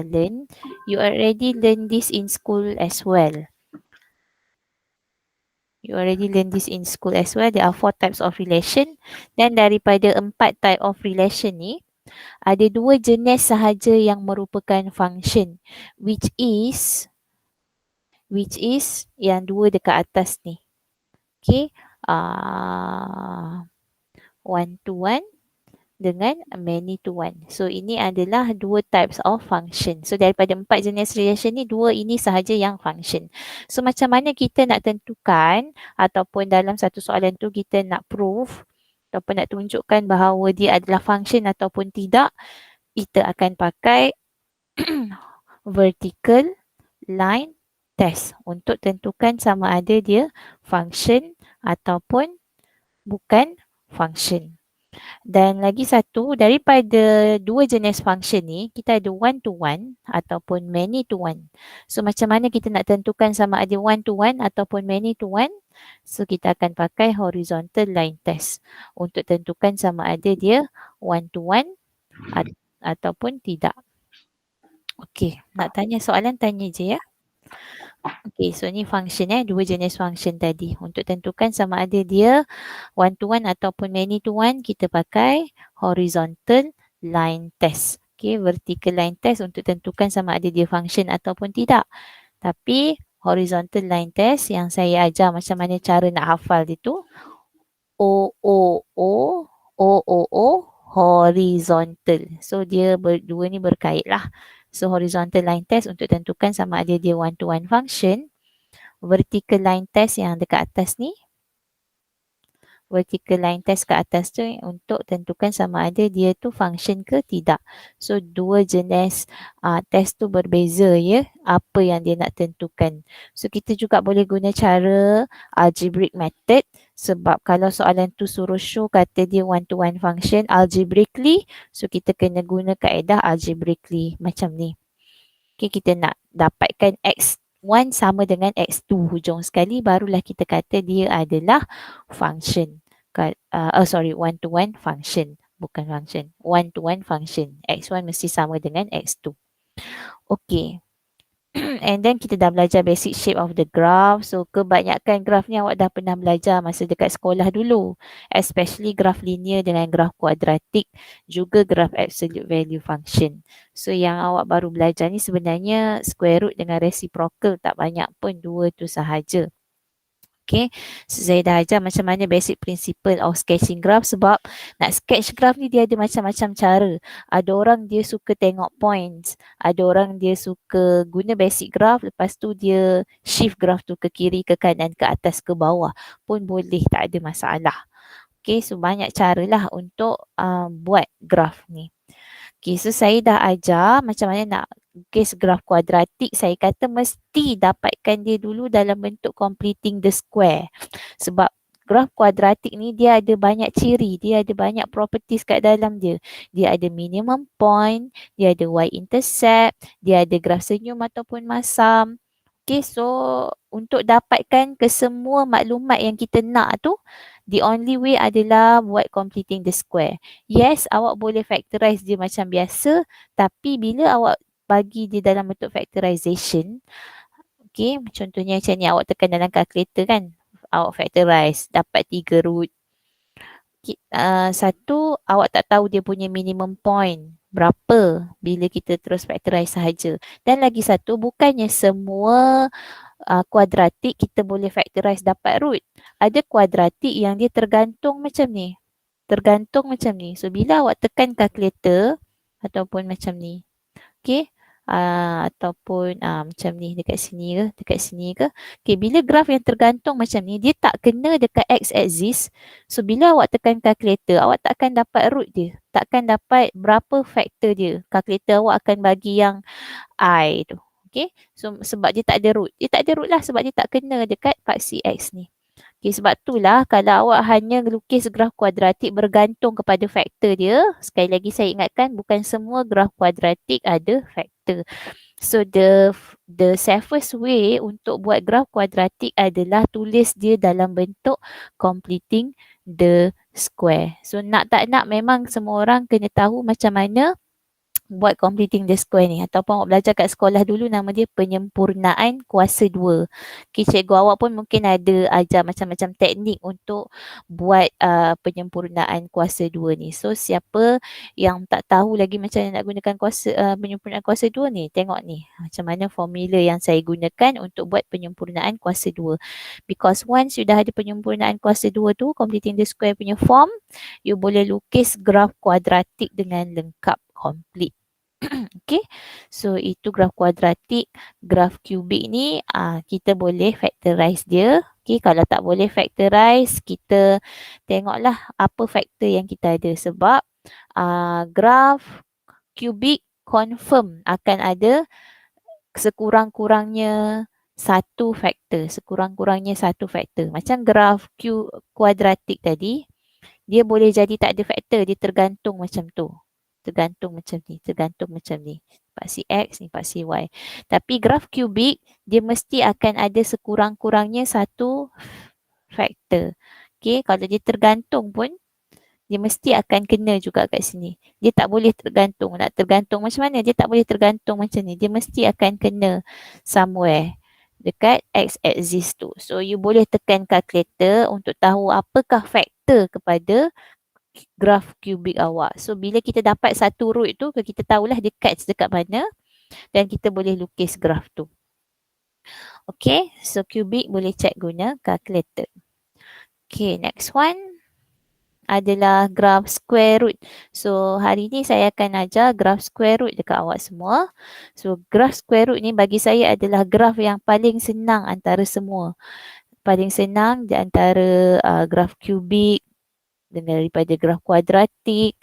learn. You already learn this in school as well. You already learn this in school as well. There are 4 types of relation. Dan daripada 4 type of relation ni, ada 2 jenis sahaja yang merupakan function, which is yang 2 dekat atas ni. Okay. One to one dengan many to one. So ini adalah 2 types of function. So daripada 4 jenis relation ni, 2 ini sahaja yang function. So macam mana kita nak tentukan ataupun dalam satu soalan tu kita nak prove ataupun nak tunjukkan bahawa dia adalah function ataupun tidak, kita akan pakai vertical line test untuk tentukan sama ada dia function ataupun bukan function. Dan lagi satu, daripada 2 jenis function ni, kita ada one to one ataupun many to one. So macam mana kita nak tentukan sama ada one to one ataupun many to one? So kita akan pakai horizontal line test untuk tentukan sama ada dia one to one ataupun tidak. Okey, nak tanya soalan, tanya je ya. Okey, so ni function 2 jenis function tadi. Untuk tentukan sama ada dia one to one ataupun many to one, kita pakai horizontal line test. Okey, vertical line test untuk tentukan sama ada dia function ataupun tidak. Tapi horizontal line test yang saya ajar macam mana cara nak hafal dia tu, O horizontal. So dia berdua ni berkait lah. So horizontal line test untuk tentukan sama ada dia one to one function. Vertical line test yang dekat atas ni, vertical line test kat atas tu untuk tentukan sama ada dia tu function ke tidak. So 2 jenis test tu berbeza ya, apa yang dia nak tentukan. So kita juga boleh guna cara algebraic method, sebab kalau soalan tu suruh show kata dia one to one function algebraically, so kita kena guna kaedah algebraically macam ni. Okay, kita nak dapatkan X1 sama dengan X2 hujung sekali, barulah kita kata dia adalah function. One to one function. Bukan function. One to one function. X1 mesti sama dengan X2. Okay. And then kita dah belajar basic shape of the graph. So kebanyakan graph ni awak dah pernah belajar masa dekat sekolah dulu. Especially graph linear dengan graph kuadratik. Juga graph absolute value function. So yang awak baru belajar ni sebenarnya square root dengan reciprocal, tak banyak pun, 2 tu sahaja. Okay, so saya dah ajar macam mana basic principle of sketching graph, sebab nak sketch graph ni dia ada macam-macam cara. Ada orang dia suka tengok points, ada orang dia suka guna basic graph, lepas tu dia shift graph tu ke kiri, ke kanan, ke atas, ke bawah pun boleh, tak ada masalah. Okay, so banyak cara lah untuk buat graph ni. Okay, so saya dah ajar macam mana nak lukis graf kuadratik. Saya kata mesti dapatkan dia dulu dalam bentuk completing the square. Sebab graf kuadratik ni dia ada banyak ciri, dia ada banyak properties kat dalam dia. Dia ada minimum point, dia ada y-intercept, dia ada graf senyum ataupun masam. Okay, so untuk dapatkan kesemua maklumat yang kita nak tu, the only way adalah buat completing the square. Yes, awak boleh factorize dia macam biasa, tapi bila awak bagi dia dalam bentuk factorization, okay, contohnya macam ni, awak tekan dalam calculator kan, awak factorize, dapat 3 root. Satu, awak tak tahu dia punya minimum point berapa bila kita terus factorize sahaja. Dan lagi satu, bukannya semua kuadratik kita boleh factorize dapat root. Ada kuadratik yang dia tergantung macam ni. Tergantung macam ni. So bila awak tekan calculator ataupun macam ni, okay, ataupun macam ni dekat sini ke. Okay, bila graf yang tergantung macam ni, dia tak kena dekat x-axis. So bila awak tekan calculator, awak takkan dapat root dia. Takkan dapat berapa faktor dia. Calculator awak akan bagi yang I tu. Okay, so sebab dia tak ada root. Dia tak ada root lah sebab dia tak kena dekat paksi x ni. Okay, sebab itulah kalau awak hanya lukis graf kuadratik bergantung kepada faktor dia, sekali lagi saya ingatkan, bukan semua graf kuadratik ada faktor. So the safest way untuk buat graf kuadratik adalah tulis dia dalam bentuk completing the square. So nak tak nak memang semua orang kena tahu macam mana buat completing the square ni, ataupun awak belajar kat sekolah dulu, nama dia penyempurnaan kuasa 2. Okay, cikgu awak pun mungkin ada ajar macam-macam teknik untuk buat penyempurnaan kuasa 2 ni. So siapa yang tak tahu lagi macam mana nak gunakan penyempurnaan kuasa 2 ni, tengok ni macam mana formula yang saya gunakan untuk buat penyempurnaan kuasa 2. Because once you dah ada penyempurnaan kuasa 2 tu, completing the square punya form, you boleh lukis graf kuadratik dengan lengkap, complete. Okay, so itu graf kuadratik. Graf kubik ni kita boleh factorize dia. Okay, kalau tak boleh factorize, kita tengoklah apa faktor yang kita ada, sebab graf kubik confirm akan ada sekurang-kurangnya satu faktor. Sekurang-kurangnya satu faktor. Macam graf kuadratik tadi, dia boleh jadi tak ada faktor, dia tergantung macam tu. Tergantung macam ni, tergantung macam ni. Paksi X, ni paksi Y. Tapi graf kubik, dia mesti akan ada sekurang-kurangnya satu faktor. Okay, kalau dia tergantung pun, dia mesti akan kena juga kat sini. Dia tak boleh tergantung. Nak tergantung macam mana? Dia tak boleh tergantung macam ni. Dia mesti akan kena somewhere dekat X axis tu. So, you boleh tekan calculator untuk tahu apakah faktor kepada graf kubik awak. So, bila kita dapat satu root tu, kita tahulah dia cut dekat mana dan kita boleh lukis graf tu. Okay, so kubik boleh check guna calculator. Okay, next one adalah graf square root. So, hari ni saya akan ajar graf square root dekat awak semua. So, graf square root ni bagi saya adalah graf yang paling senang antara semua. Paling senang di antara graf kubik daripada graf kuadratik.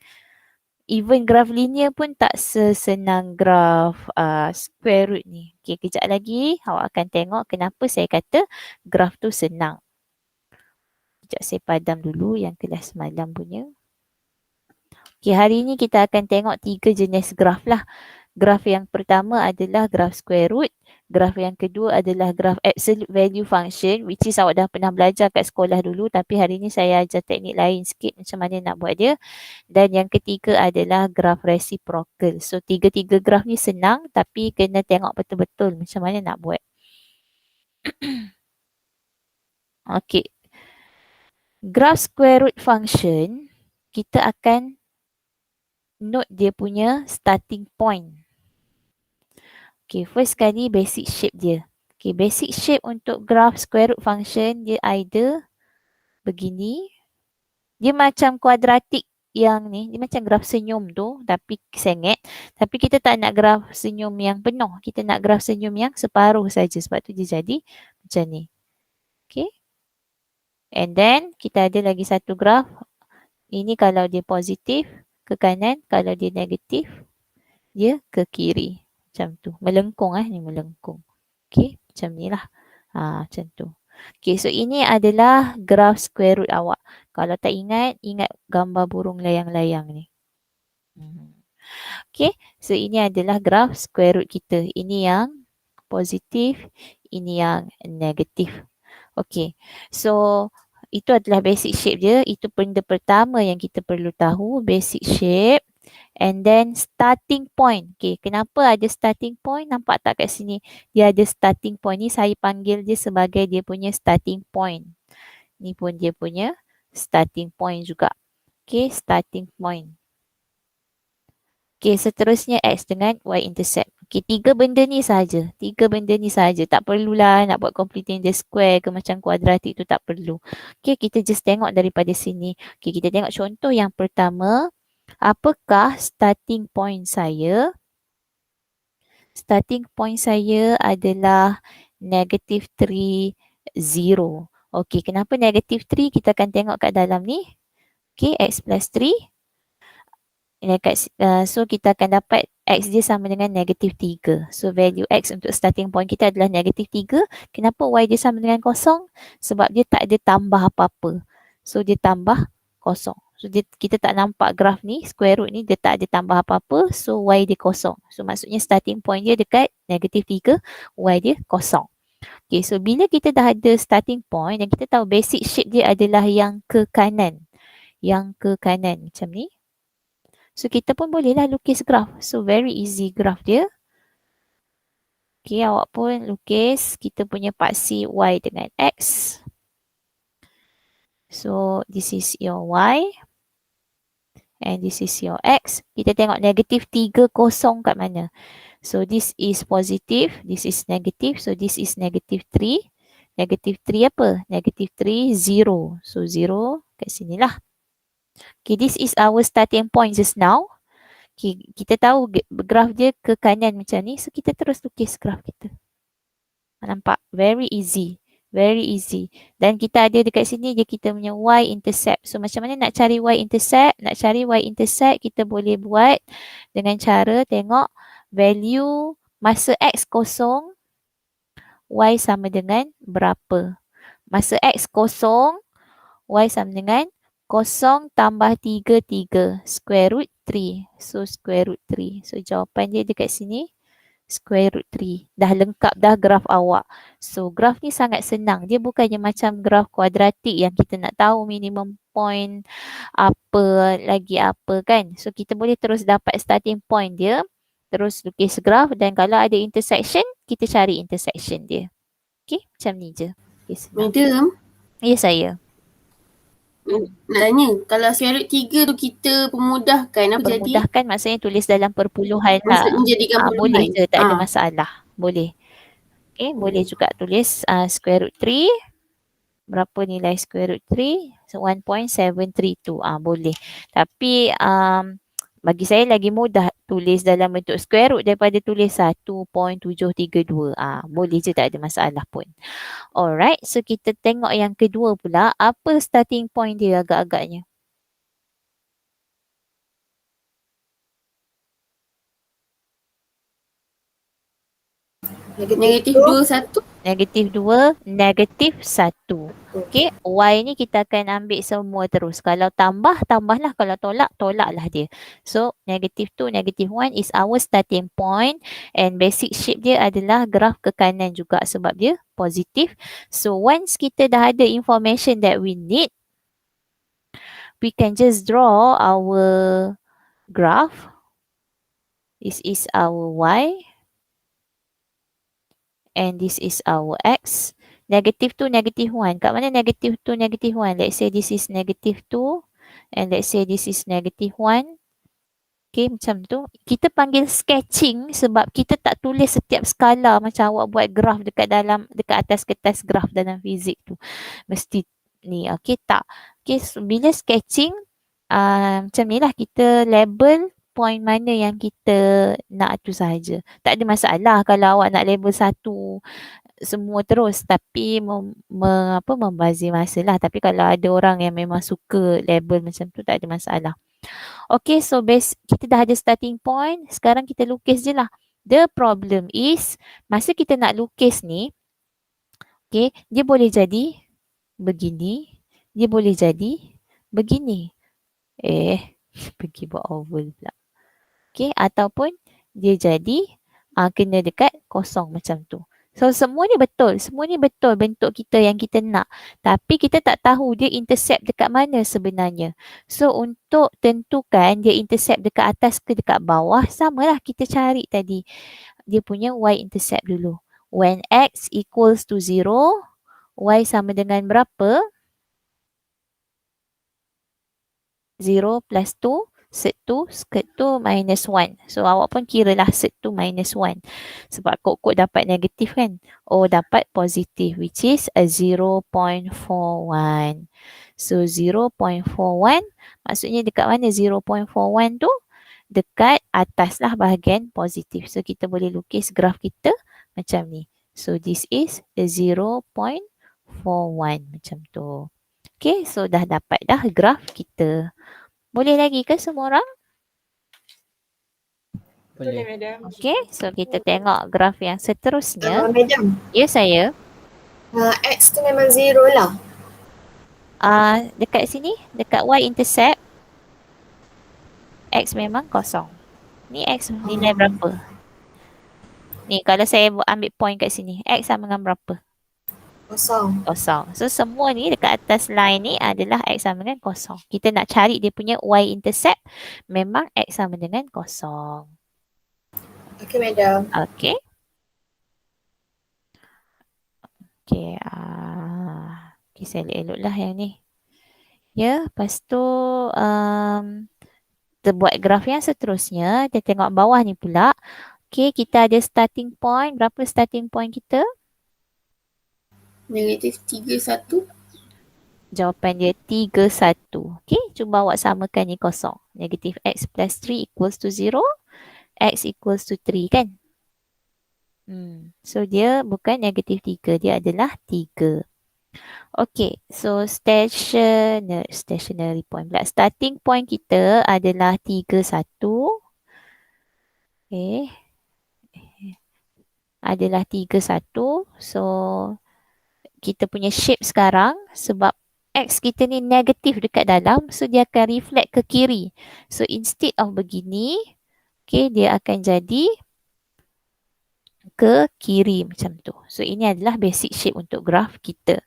Even graf linear pun tak sesenang graf square root ni. Okay, kejap lagi awak akan tengok kenapa saya kata graf tu senang. Sekejap saya padam dulu yang kelas malam punya. Okay, hari ni kita akan tengok 3 jenis graf lah. Graf yang pertama adalah graf square root. Graf yang kedua adalah graf absolute value function, which is awak dah pernah belajar kat sekolah dulu, tapi hari ni saya ajar teknik lain sikit macam mana nak buat dia. Dan yang ketiga adalah graf reciprocal. So, 3-3 graf ni senang, tapi kena tengok betul-betul macam mana nak buat. Okay. Graf square root function, kita akan note dia punya starting point. Okay, first kali basic shape dia. Okay, basic shape untuk graf square root function, dia either begini. Dia macam kuadratik yang ni. Dia macam graf senyum tu, tapi sengit. Tapi kita tak nak graf senyum yang penuh. Kita nak graf senyum yang separuh saja. Sebab tu dia jadi macam ni. Okay. And then, kita ada lagi satu graf. Ini kalau dia positif, ke kanan. Kalau dia negatif, dia ke kiri. Macam tu. Melengkung ni melengkung. Okay, macam ni lah. Macam tu. Okay, so ini adalah graf square root awak. Kalau tak ingat, ingat gambar burung layang-layang ni. Okay, so ini adalah graf square root kita. Ini yang positif, ini yang negatif. Okay, so itu adalah basic shape dia. Itu benda pertama yang kita perlu tahu, basic shape. And then starting point. Okay, kenapa ada starting point? Nampak tak kat sini? Dia ada starting point ni. Saya panggil dia sebagai dia punya starting point. Ni pun dia punya starting point juga. Okay, starting point. Okay, seterusnya X dengan Y intercept. Okay, 3 benda ni saja. 3 benda ni saja. Tak perlulah nak buat completing the square ke macam kuadratik tu, tak perlu. Okay, kita just tengok daripada sini. Okay, kita tengok contoh yang pertama. Apakah starting point saya? Starting point saya adalah negative 3, 0. Okay, kenapa negative 3? Kita akan tengok kat dalam ni. Okay, X plus 3. So, kita akan dapat X dia sama dengan negative 3. So, value X untuk starting point kita adalah negative 3. Kenapa Y dia sama dengan kosong? Sebab dia tak ada tambah apa-apa. So, dia tambah kosong. So, kita tak nampak graf ni, square root ni, dia tak ada tambah apa-apa. So, Y dia kosong. So, maksudnya starting point dia dekat negative 3, Y dia kosong. Okay, so bila kita dah ada starting point dan kita tahu basic shape dia adalah yang ke kanan. Yang ke kanan macam ni. So kita pun bolehlah lukis graf. So very easy graf dia. Okay, awak pun lukis kita punya paksi Y dengan X. So this is your Y. And this is your X. Kita tengok negatif 3, kosong kat mana. So this is positive, this is negative. So this is negative 3. Negative 3 apa? Negative 3, 0. So 0 kat sini lah. Okay, this is our starting point just now. Okay, kita tahu graf dia ke kanan macam ni. So kita terus lukis graf kita. Nampak? Very easy. Very easy. Dan kita ada dekat sini je kita punya y-intercept. So macam mana nak cari y-intercept? Nak cari y-intercept kita boleh buat dengan cara tengok value masa x kosong, y sama dengan berapa. Masa x kosong, y sama dengan 0 tambah 3, 3. Square root 3. So square root 3. So jawapan dia dekat sini. Square root 3. Dah lengkap dah graf awak. So graf ni sangat senang. Dia bukannya macam graf kuadratik yang kita nak tahu minimum point apa lagi apa kan. So kita boleh terus dapat starting point dia. Terus lukis graf dan kalau ada intersection, kita cari intersection dia. Okay, macam ni je. Okay, Madam? Ya, saya. Nak tanya, kalau square root 3 tu kita pemudahkan apa jadi? Pemudahkan maksudnya tulis dalam perpuluhan lah. Maksudnya jadikan puluhan. Boleh je, tak ada masalah. Boleh. Okay, boleh juga tulis square root 3. Berapa nilai square root 3? So 1.732. Boleh. Tapi bagi saya lagi mudah tulis dalam bentuk square root daripada tulis 1.732. Boleh je, tak ada masalah pun. Alright, so kita tengok yang kedua pula. Apa starting point dia agak-agaknya? Negatif 2, 1. Negatif 2, negatif 1. Okay, y ni kita akan ambil semua terus. Kalau tambah, tambahlah. Kalau tolak, tolaklah dia. So, negatif 2, negatif 1 is our starting point. And basic shape dia adalah graf ke kanan juga sebab dia positif. So, once kita dah ada information that we need, we can just draw our graph. This is our y. And this is our x. Negative 2, negative 1. Kat mana negative 2, negative 1? Let's say this is negative 2. And let's say this is negative 1. Okay, macam tu. Kita panggil sketching sebab kita tak tulis setiap skala macam awak buat graf dekat atas kertas graf dalam fizik tu. Mesti ni. Okay, tak. Okay, so bila sketching, macam ni lah kita label point mana yang kita nak tu sahaja. Tak ada masalah kalau awak nak label satu semua terus tapi membazir masa lah. Tapi kalau ada orang yang memang suka label macam tu, tak ada masalah. Okay, so kita dah ada starting point. Sekarang kita lukis je lah. The problem is, masa kita nak lukis ni, okay, dia boleh jadi begini. Dia boleh jadi begini. Pergi buat oval pula. Okay, ataupun dia jadi kena dekat kosong macam tu. So semua ni betul. Semua ni betul bentuk kita yang kita nak. Tapi kita tak tahu dia intercept dekat mana sebenarnya. So untuk tentukan dia intercept dekat atas ke dekat bawah, samalah kita cari tadi. Dia punya y-intercept dulu. When x equals to 0, y sama dengan berapa? 0 plus 2. Set 2, skirt 2 minus 1. So awak pun kira lah set 2 minus 1. Sebab kod-kod dapat negatif kan. Dapat positif which is a 0.41. So 0.41 maksudnya dekat mana 0.41 tu? Dekat atas lah bahagian positif. So kita boleh lukis graf kita macam ni. So this is the 0.41 macam tu. Okay, so dah dapat dah graf kita. Boleh lagi ke semua orang? Boleh, madam. Okay, so kita tengok graf yang seterusnya. Madam. Ya, saya. X tu memang 0 lah. Dekat sini, dekat y-intercept, x memang kosong. Ni x nilai berapa? Ni kalau saya ambil point kat sini, x sama dengan berapa? Kosong. Kosong. So semua ni dekat atas line ni adalah X sama dengan kosong. Kita nak cari dia punya Y intercept, memang X sama dengan kosong. Okey, madam. Okay. Okay. Okay, saya elok lah yang ni. Ya, lepas tu kita buat graf yang seterusnya. Kita tengok bawah ni pula. Okay, kita ada starting point. Berapa starting point kita? -31. Jawapan dia 31. Okay, cuba awak samakan ni kosong. Negative X plus 3 equals to 0. X equals to 3 kan? So dia bukan negative 3. Dia adalah 3. Okay, so stationary point pula. Starting point kita adalah 31. Okay. Adalah 31. So kita punya shape sekarang sebab X kita ni negatif dekat dalam, so dia akan reflect ke kiri. So instead of begini, okay, dia akan jadi ke kiri macam tu. So ini adalah basic shape untuk graf kita.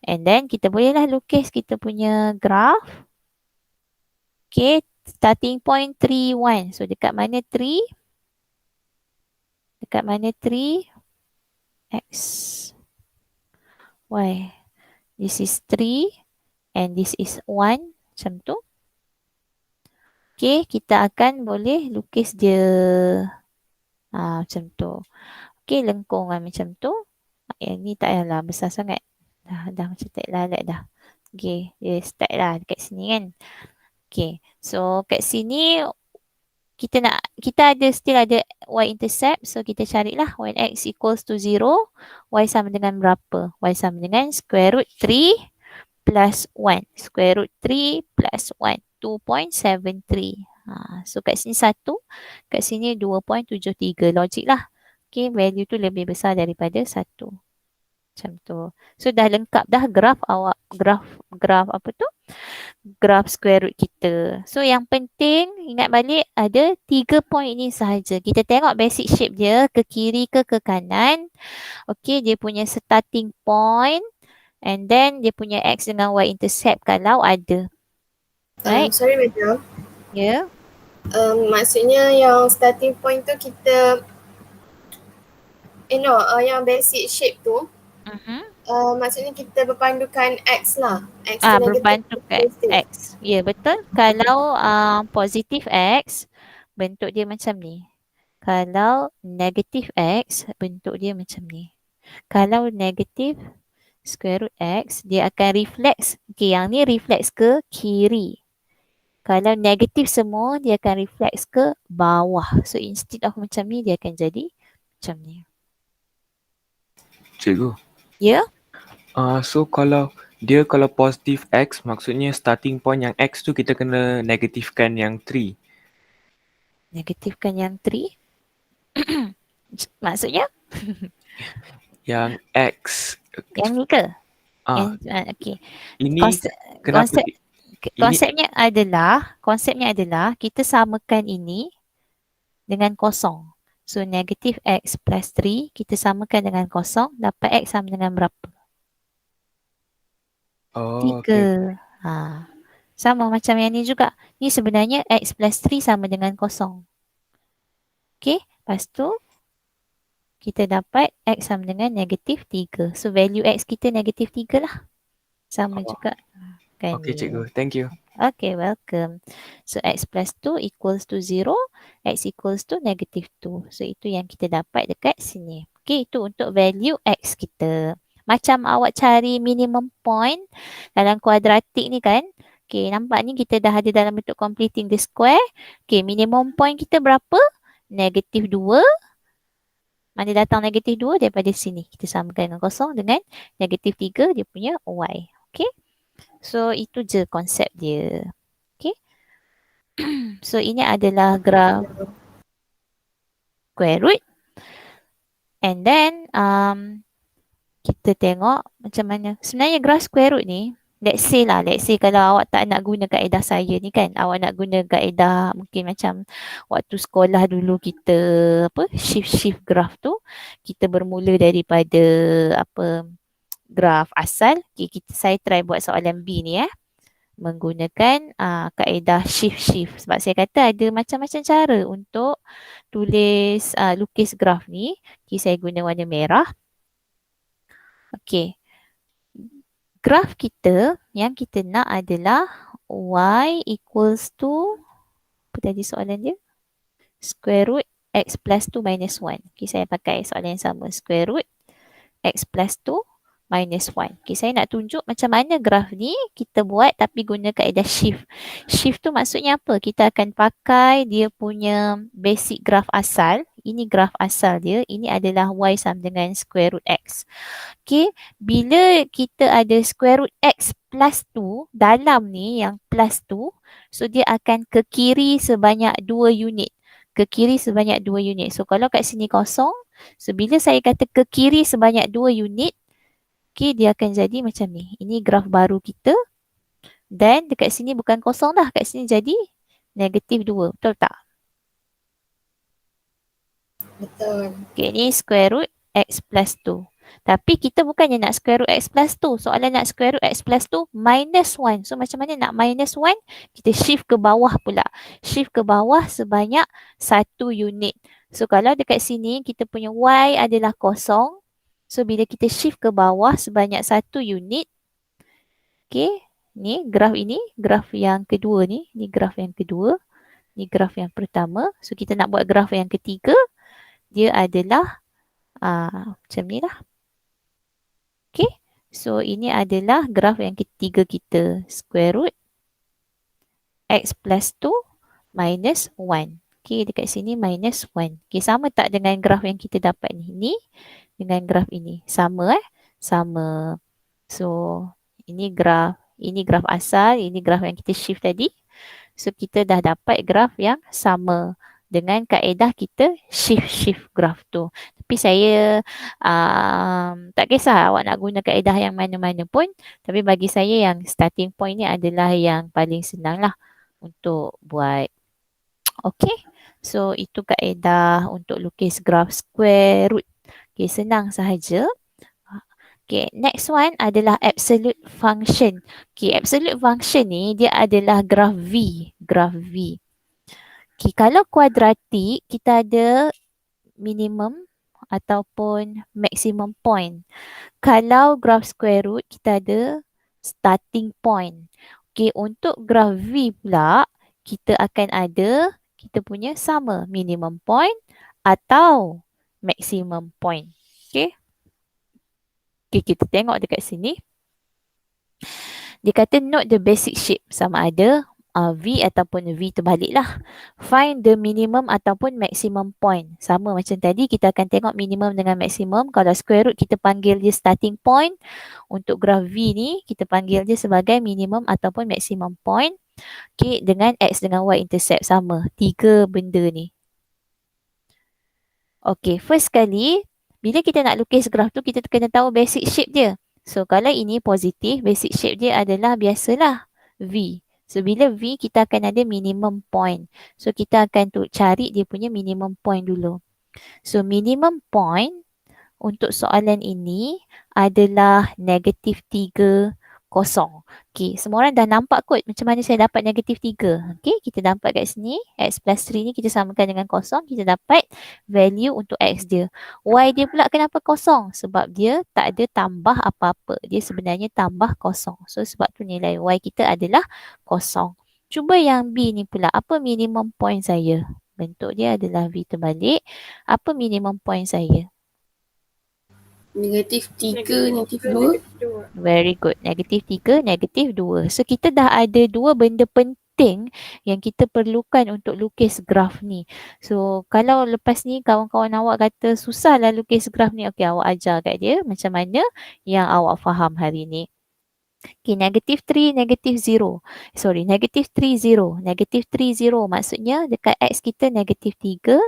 And then kita bolehlah lukis kita punya graf. Okay, starting point 3, 1. So dekat mana 3? Dekat mana 3? X, Y. This is 3 and this is 1 macam tu. Okay, kita akan boleh lukis dia macam tu. Okay, lengkungan macam tu. Yang ni tak payahlah besar sangat. Dah macam tak lalat dah. Okay, dia start lah dekat sini kan. Okay, so kat sini kita still ada Y intercept. So kita carilah when X equals to 0, Y sama dengan berapa? Y sama dengan square root 3 plus 1. Square root 3 plus 1. 2.73. So kat sini 1, kat sini 2.73. Logik lah. Okay, value tu lebih besar daripada 1. Macam tu. So dah lengkap dah graf awak. Graf apa tu? Graf square root kita. So yang penting ingat balik ada 3 point ni sahaja. Kita tengok basic shape dia ke kiri ke kanan. Okay, dia punya starting point. And then dia punya X dengan Y intercept kalau ada. Right? Sorry, madam. Ya. Yeah. Maksudnya yang starting point tu kita yang basic shape tu, maksudnya kita berpandukan X lah. X tu Berpandukan X. Ya, yeah, betul. Kalau positif X, bentuk dia macam ni. Kalau negatif X, bentuk dia macam ni. Kalau negatif square root X, dia akan reflex. Okay, yang ni reflex ke kiri. Kalau negatif semua, dia akan reflex ke bawah. So instead of macam ni, dia akan jadi macam ni. Cikgu. Ya? Yeah? So kalau positif X, maksudnya starting point yang X tu kita kena negatifkan yang 3. Negatifkan yang 3? Maksudnya? Yang X. Yang ni ke? Okay. Ini konsepnya adalah kita samakan ini dengan kosong. So negatif X plus 3 kita samakan dengan kosong, dapat X sama dengan berapa? 3. Okay. Sama macam yang ni juga. Ni sebenarnya X plus 3 sama dengan kosong. Okay, lepas tu kita dapat X sama dengan negatif 3. So value X kita negatif 3 lah. Sama juga. Kan. Okay, cikgu. Thank you. Okay, welcome. So X plus 2 equals to 0. X equals to negative 2. So itu yang kita dapat dekat sini. Okay, itu untuk value X kita. Macam awak cari minimum point dalam kuadratik ni kan. Okay, nampak ni kita dah ada dalam bentuk completing the square. Okay, minimum point kita berapa? Negatif 2. Mana datang negatif 2 daripada sini. Kita samakan dengan kosong dengan negatif 3 dia punya Y. Okay. So itu je konsep dia. Okay. So ini adalah graf square root. And then kita tengok macam mana. Sebenarnya graf square root ni, let's say kalau awak tak nak guna kaedah saya ni kan, awak nak guna kaedah mungkin macam waktu sekolah dulu kita shift graph tu, kita bermula daripada graf asal. Okay, saya try buat soalan B ni menggunakan kaedah shift. Sebab saya kata ada macam-macam cara untuk lukis graf ni. Okay, saya guna warna merah. Okay. Graf kita yang kita nak adalah y equals to, apa tadi soalan dia? Square root x plus 2 minus 1. Okay, saya pakai soalan yang sama. Square root x plus 2 minus 1. Okay, saya nak tunjuk macam mana graf ni kita buat tapi guna kaedah shift. Shift tu maksudnya apa? Kita akan pakai dia punya basic graf asal. Ini graf asal dia. Ini adalah y sama dengan square root x. Okay, bila kita ada square root x plus 2, dalam ni yang plus 2, so dia akan ke kiri sebanyak 2 unit. Ke kiri sebanyak 2 unit. So kalau kat sini kosong, so bila saya kata ke kiri sebanyak 2 unit, okay, dia akan jadi macam ni. Ini graf baru kita. Dan dekat sini bukan kosong dah. Kat sini jadi negatif 2. Betul tak? Betul. Okay, ni square root x plus 2. Tapi kita bukannya nak square root x plus 2. Soalan nak square root x plus 2 minus 1. So macam mana nak minus 1? Kita shift ke bawah pula. Shift ke bawah sebanyak 1 unit. So kalau dekat sini kita punya y adalah kosong. So bila kita shift ke bawah sebanyak 1 unit. Okay. Ni graf ini. Graf yang kedua ni. Ni graf yang kedua. Ni graf yang pertama. So kita nak buat graf yang ketiga. Dia adalah macam ni lah. Okay. So ini adalah graf yang ketiga kita. Square root x plus 2 minus 1. Okay, dekat sini minus 1. Okay, sama tak dengan graf yang kita dapat ni? Ni dengan graf ini. Sama Sama. So ini graf asal. Ini graf yang kita shift tadi. So kita dah dapat graf yang sama dengan kaedah kita shift graf tu. Tapi saya tak kisah awak nak guna kaedah yang mana-mana pun. Tapi bagi saya yang starting point ni adalah yang paling senang lah untuk buat. Okay. So itu kaedah untuk lukis graf square root. Okay, senang sahaja. Okay, next one adalah absolute function. Okay, absolute function ni dia adalah graf V. Graf V. Okay, kalau kuadratik kita ada minimum ataupun maximum point. Kalau graf square root kita ada starting point. Okay, untuk graf V pula kita akan ada kita punya sama minimum point atau maximum point. Okay. Okay, kita tengok dekat sini. Dia kata note the basic shape sama ada V ataupun V terbalik lah. Find the minimum ataupun maximum point. Sama macam tadi kita akan tengok minimum dengan maximum. Kalau square root kita panggil dia starting point. Untuk graf V ni kita panggil dia sebagai minimum ataupun maximum point. Okay, dengan X dengan Y intercept sama. 3 benda ni. Okay, first kali bila kita nak lukis graf tu kita kena tahu basic shape dia. So kalau ini positif, basic shape dia adalah biasalah V. So bila V kita akan ada minimum point. So kita akan cari dia punya minimum point dulu. So minimum point untuk soalan ini adalah negatif 3, 0. Okay, semua orang dah nampak kot macam mana saya dapat negatif 3. Okay, kita dapat kat sini x plus 3 ni kita samakan dengan 0. Kita dapat value untuk x dia. Y dia pula kenapa 0? Sebab dia tak ada tambah apa-apa. Dia sebenarnya tambah 0. So sebab tu nilai y kita adalah 0. Cuba yang B ni pula. Apa minimum point saya? Bentuk dia adalah V terbalik. Apa minimum point saya? Negatif 3, negatif 2. Very good. Negatif 3, negatif 2. So kita dah ada 2 benda penting yang kita perlukan untuk lukis graf ni. So kalau lepas ni kawan-kawan awak kata susah lah lukis graf ni. Okay, awak ajar kat dia macam mana yang awak faham hari ni. Okay, negatif 3, negatif 0. Sorry, negatif 3, 0. Negatif 3, 0 maksudnya dekat X kita negatif 3,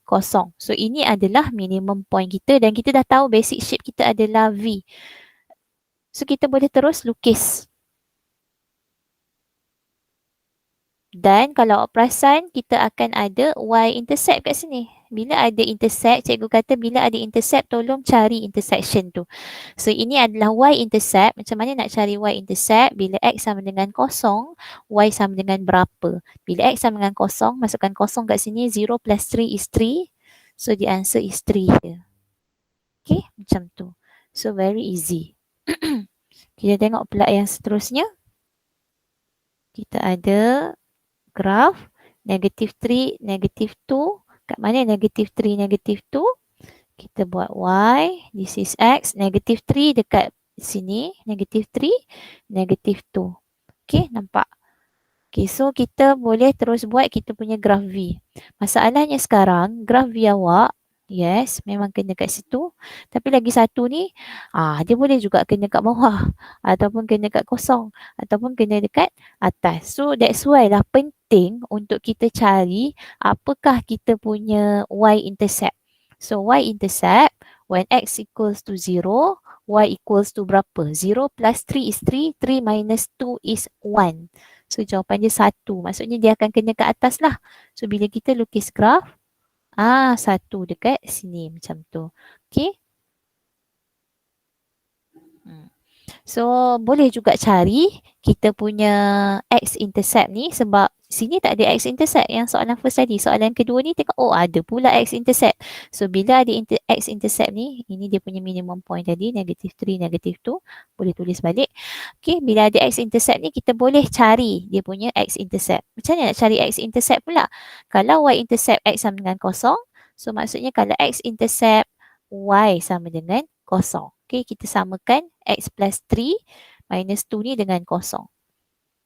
0. So ini adalah minimum point kita dan kita dah tahu basic shape kita adalah V. So kita boleh terus lukis. Dan kalau awak perasan kita akan ada Y intercept kat sini. Bila ada intersect, cikgu kata bila ada intersect tolong cari intersection tu. So ini adalah y-intercept. Macam mana nak cari y-intercept? Bila x sama dengan kosong, y sama dengan berapa? Bila x sama dengan kosong, masukkan kosong kat sini, 0 plus 3 is 3. So the answer is 3 je. Okay, macam tu. So very easy. Kita tengok pula yang seterusnya. Kita ada graf negative 3, negative 2. Kat mana negative 3, negative 2? Kita buat y, this is x, negative 3 dekat sini, negative 3, negative 2. Okay, nampak? Okay, so kita boleh terus buat kita punya graf V. Masalahnya sekarang, graf V awak, yes, memang kena kat situ. Tapi lagi satu ni, dia boleh juga kena kat bawah. Ataupun kena kat kosong. Ataupun kena dekat atas. So, that's why lah penting untuk kita cari apakah kita punya y-intercept. So, y-intercept, when x equals to 0, y equals to berapa? 0 plus 3 is 3, 3 minus 2 is 1. So, jawapan dia 1. Maksudnya dia akan kena ke atas lah. So, bila kita lukis graf, 1 dekat sini macam tu. Okay. So, boleh juga cari kita punya x-intercept ni sebab sini tak ada x-intercept yang soalan first tadi. Soalan kedua ni tengok, ada pula x-intercept. So, bila ada x-intercept ni, ini dia punya minimum point tadi, negative 3, negative 2. Boleh tulis balik. Okay, bila ada x-intercept ni, kita boleh cari dia punya x-intercept. Macam mana nak cari x-intercept pula? Kalau y-intercept x sama dengan kosong, so maksudnya kalau x-intercept y sama dengan kosong. Okay, kita samakan x plus 3 minus 2 ni dengan kosong.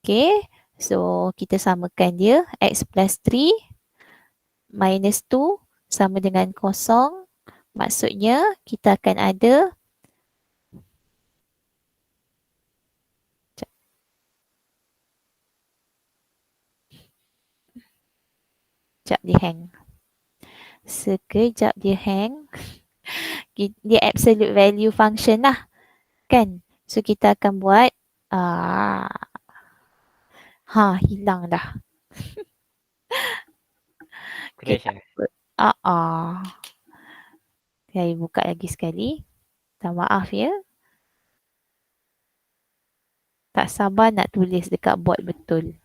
Okay, so kita samakan dia x plus 3 minus 2 sama dengan kosong. Maksudnya kita akan ada sekejap dia hang. Sekejap dia hang. Dia absolute value function lah. Kan? So kita akan buat hilang dah. Crash Okay, saya buka lagi sekali. Minta maaf ya. Tak sabar nak tulis dekat board betul.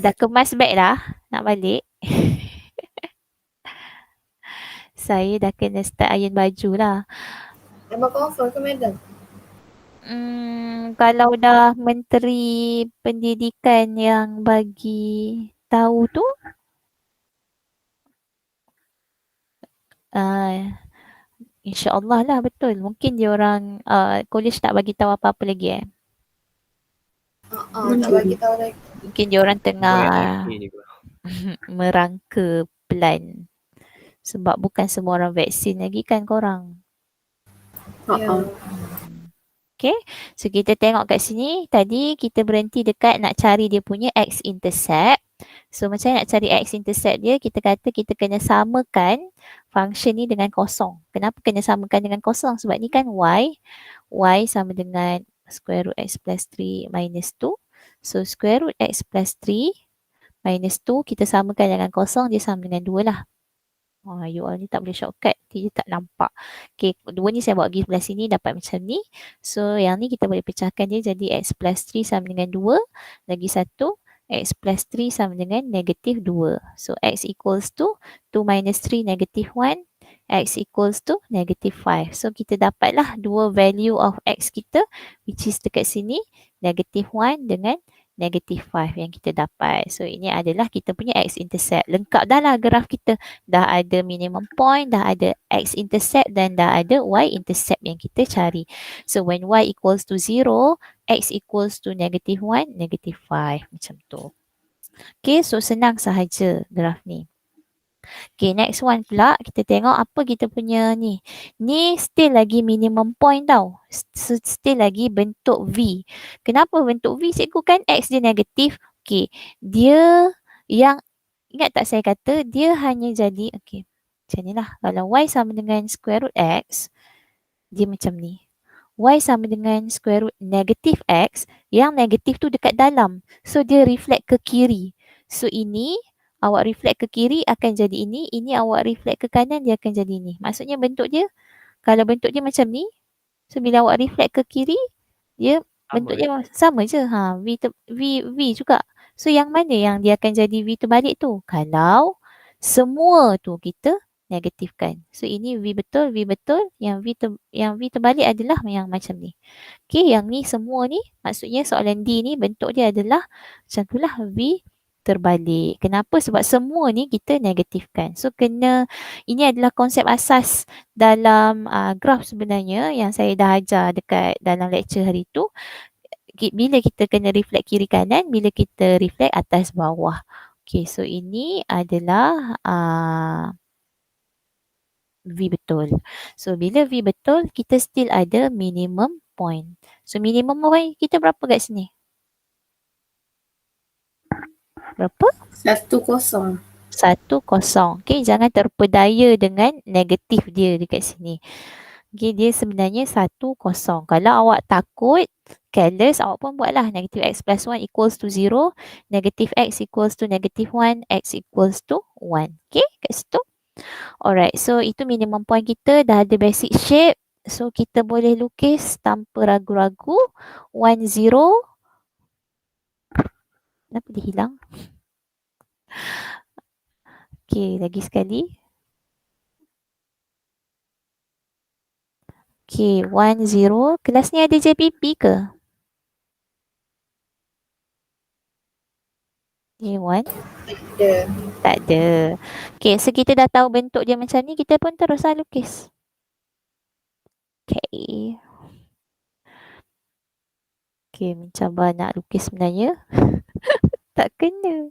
Dah kemas beg dah. Nak balik. Saya dah kena start iron baju lah. Abang confirm ke madam? Kalau dah Menteri Pendidikan yang bagi tahu tu, insya-Allah lah betul. Mungkin dia orang college tak bagi tahu apa-apa lagi Tak bagi tahu lagi. Mungkin dia orang tengah merangka plan. Sebab bukan semua orang vaksin lagi kan korang. Okay, so kita tengok kat sini. Tadi kita berhenti dekat nak cari dia punya x-intercept. So macam nak cari x-intercept dia, kita kata kita kena samakan function ni dengan kosong. Kenapa kena samakan dengan kosong? Sebab ni kan y. Y sama dengan square root x plus 3 minus 2. So square root x plus 3 minus 2 kita samakan dengan kosong, dia sama dengan 2 lah. You all ni tak boleh shortcut, dia tak nampak. Okay, 2 ni saya bawa pergi sebelah sini dapat macam ni. So yang ni kita boleh pecahkan dia jadi x plus 3 sama dengan 2. Lagi satu, x plus 3 sama dengan negative 2. So x equals to 2 minus 3 negative 1. X equals to negative 5. So kita dapatlah dua value of x kita, which is dekat sini negative 1 dengan negative 5 yang kita dapat. So ini adalah kita punya x-intercept. Lengkap dah lah graf kita. Dah ada minimum point, dah ada x-intercept dan dah ada y-intercept yang kita cari. So when y equals to 0, x equals to negative 1, negative 5. Macam tu. Okay, so senang sahaja graf ni. Okay, next one pula kita tengok apa kita punya ni. Ni still lagi minimum point tau. Still lagi bentuk V. Kenapa bentuk V? Cikgu kan X dia negatif. Okay, dia yang, ingat tak saya kata dia hanya jadi, okay, macam ni lah. Kalau Y sama dengan square root X, dia macam ni. Y sama dengan square root negatif X, yang negatif tu dekat dalam. So dia reflect ke kiri. So ini awak reflect ke kiri akan jadi ini awak reflect ke kanan dia akan jadi ini. Maksudnya bentuk dia, kalau bentuk dia macam ni, so bila awak reflect ke kiri, dia bentuk dia sama je. V juga. So yang mana yang dia akan jadi V terbalik tu? Kalau semua tu kita negatifkan. So ini V betul, yang V terbalik adalah yang macam ni. Okey, yang ni semua ni maksudnya soalan D ni bentuk dia adalah macam itulah V terbalik. Kenapa? Sebab semua ni kita negatifkan. So ini adalah konsep asas dalam graf sebenarnya yang saya dah ajar dekat dalam lecture hari tu. Bila kita kena reflect kiri kanan, bila kita reflect atas bawah. Okay, so ini adalah V betul. So bila V betul, kita still ada minimum point. So minimum point kita berapa kat sini? Berapa? 1-0. 1-0. Okay, jangan terpedaya dengan negatif dia dekat sini. Okay, dia sebenarnya 1-0. Kalau awak takut, careless, awak pun buatlah negative x plus 1 equals to 0, negative x equals to negative 1, x equals to 1. Okay, kat situ. Alright, so itu minimum point kita, dah ada basic shape. So kita boleh lukis tanpa ragu-ragu. 1, 0. Kenapa dia hilang? Okay, lagi sekali. Okay, 1, 0. Kelas ni ada JPP ke? Okay, 1. Ada. Tak ada. Okay, so kita dah tahu bentuk dia macam ni, kita pun teruslah lukis. Okay. Okay, mencabar nak lukis sebenarnya. Tak kena.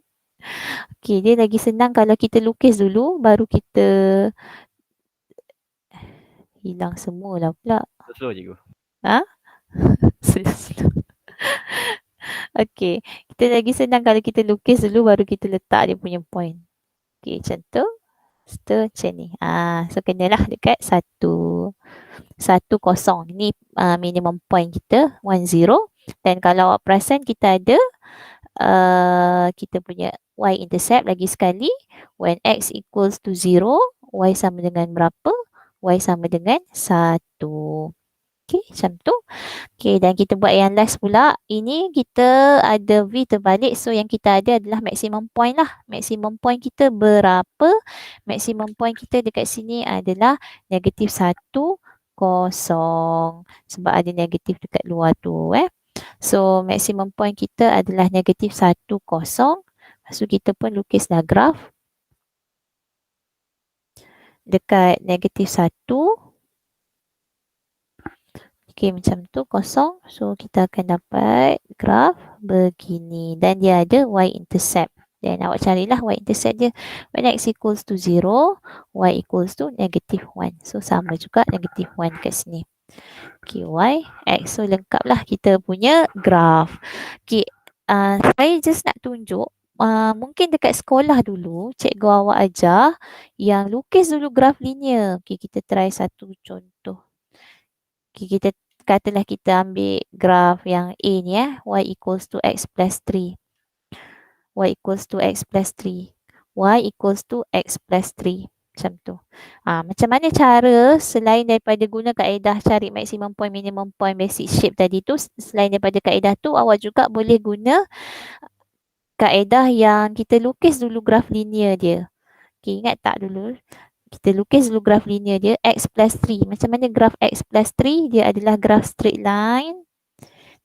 Okay, dia lagi senang kalau kita lukis dulu, baru kita hilang semua lah pula. Slow cikgu. Ha? Slow. Okay, kita lagi senang kalau kita lukis dulu, baru kita letak dia punya point. Okay, macam tu. Macam ni. So kenalah dekat 1-0. Ni minimum point kita 1-0. Dan kalau awak perasan kita ada kita punya y-intercept lagi sekali. When x equals to 0, y sama dengan berapa? Y sama dengan 1. Okay, macam tu. Okay, dan kita buat yang last pula. Ini kita ada V terbalik. So, yang kita ada adalah maximum point lah. Maximum point kita berapa? Maximum point kita dekat sini adalah negatif 1, 0. Sebab ada negatif dekat luar tu. So, maximum point kita adalah negatif 1, 0. So, kita pun lukislah graf. Dekat negatif 1. Okay, macam tu, 0. So, kita akan dapat graf begini. Dan dia ada y-intercept. Dan awak carilah y-intercept dia. When x equals to 0, y equals to negative 1. So, sama juga negative 1 kat sini. Okay, y, x. So, lengkaplah kita punya graf. Okay, saya just nak tunjuk. Mungkin dekat sekolah dulu, cikgu awak ajar yang lukis dulu graf linear. Okay, kita try satu contoh. Okay, kita katalah kita ambil graf yang A ni y equals to x plus 3. Y equals to x plus 3. Y equals to x plus 3. Macam tu. Macam mana cara selain daripada guna kaedah cari maximum point, minimum point, basic shape tadi tu, selain daripada kaedah tu, awak juga boleh guna kaedah yang kita lukis dulu graf linear dia. Okay, ingat tak dulu? Kita lukis dulu graf linear dia x plus 3. Macam mana graf x plus 3? Dia adalah graf straight line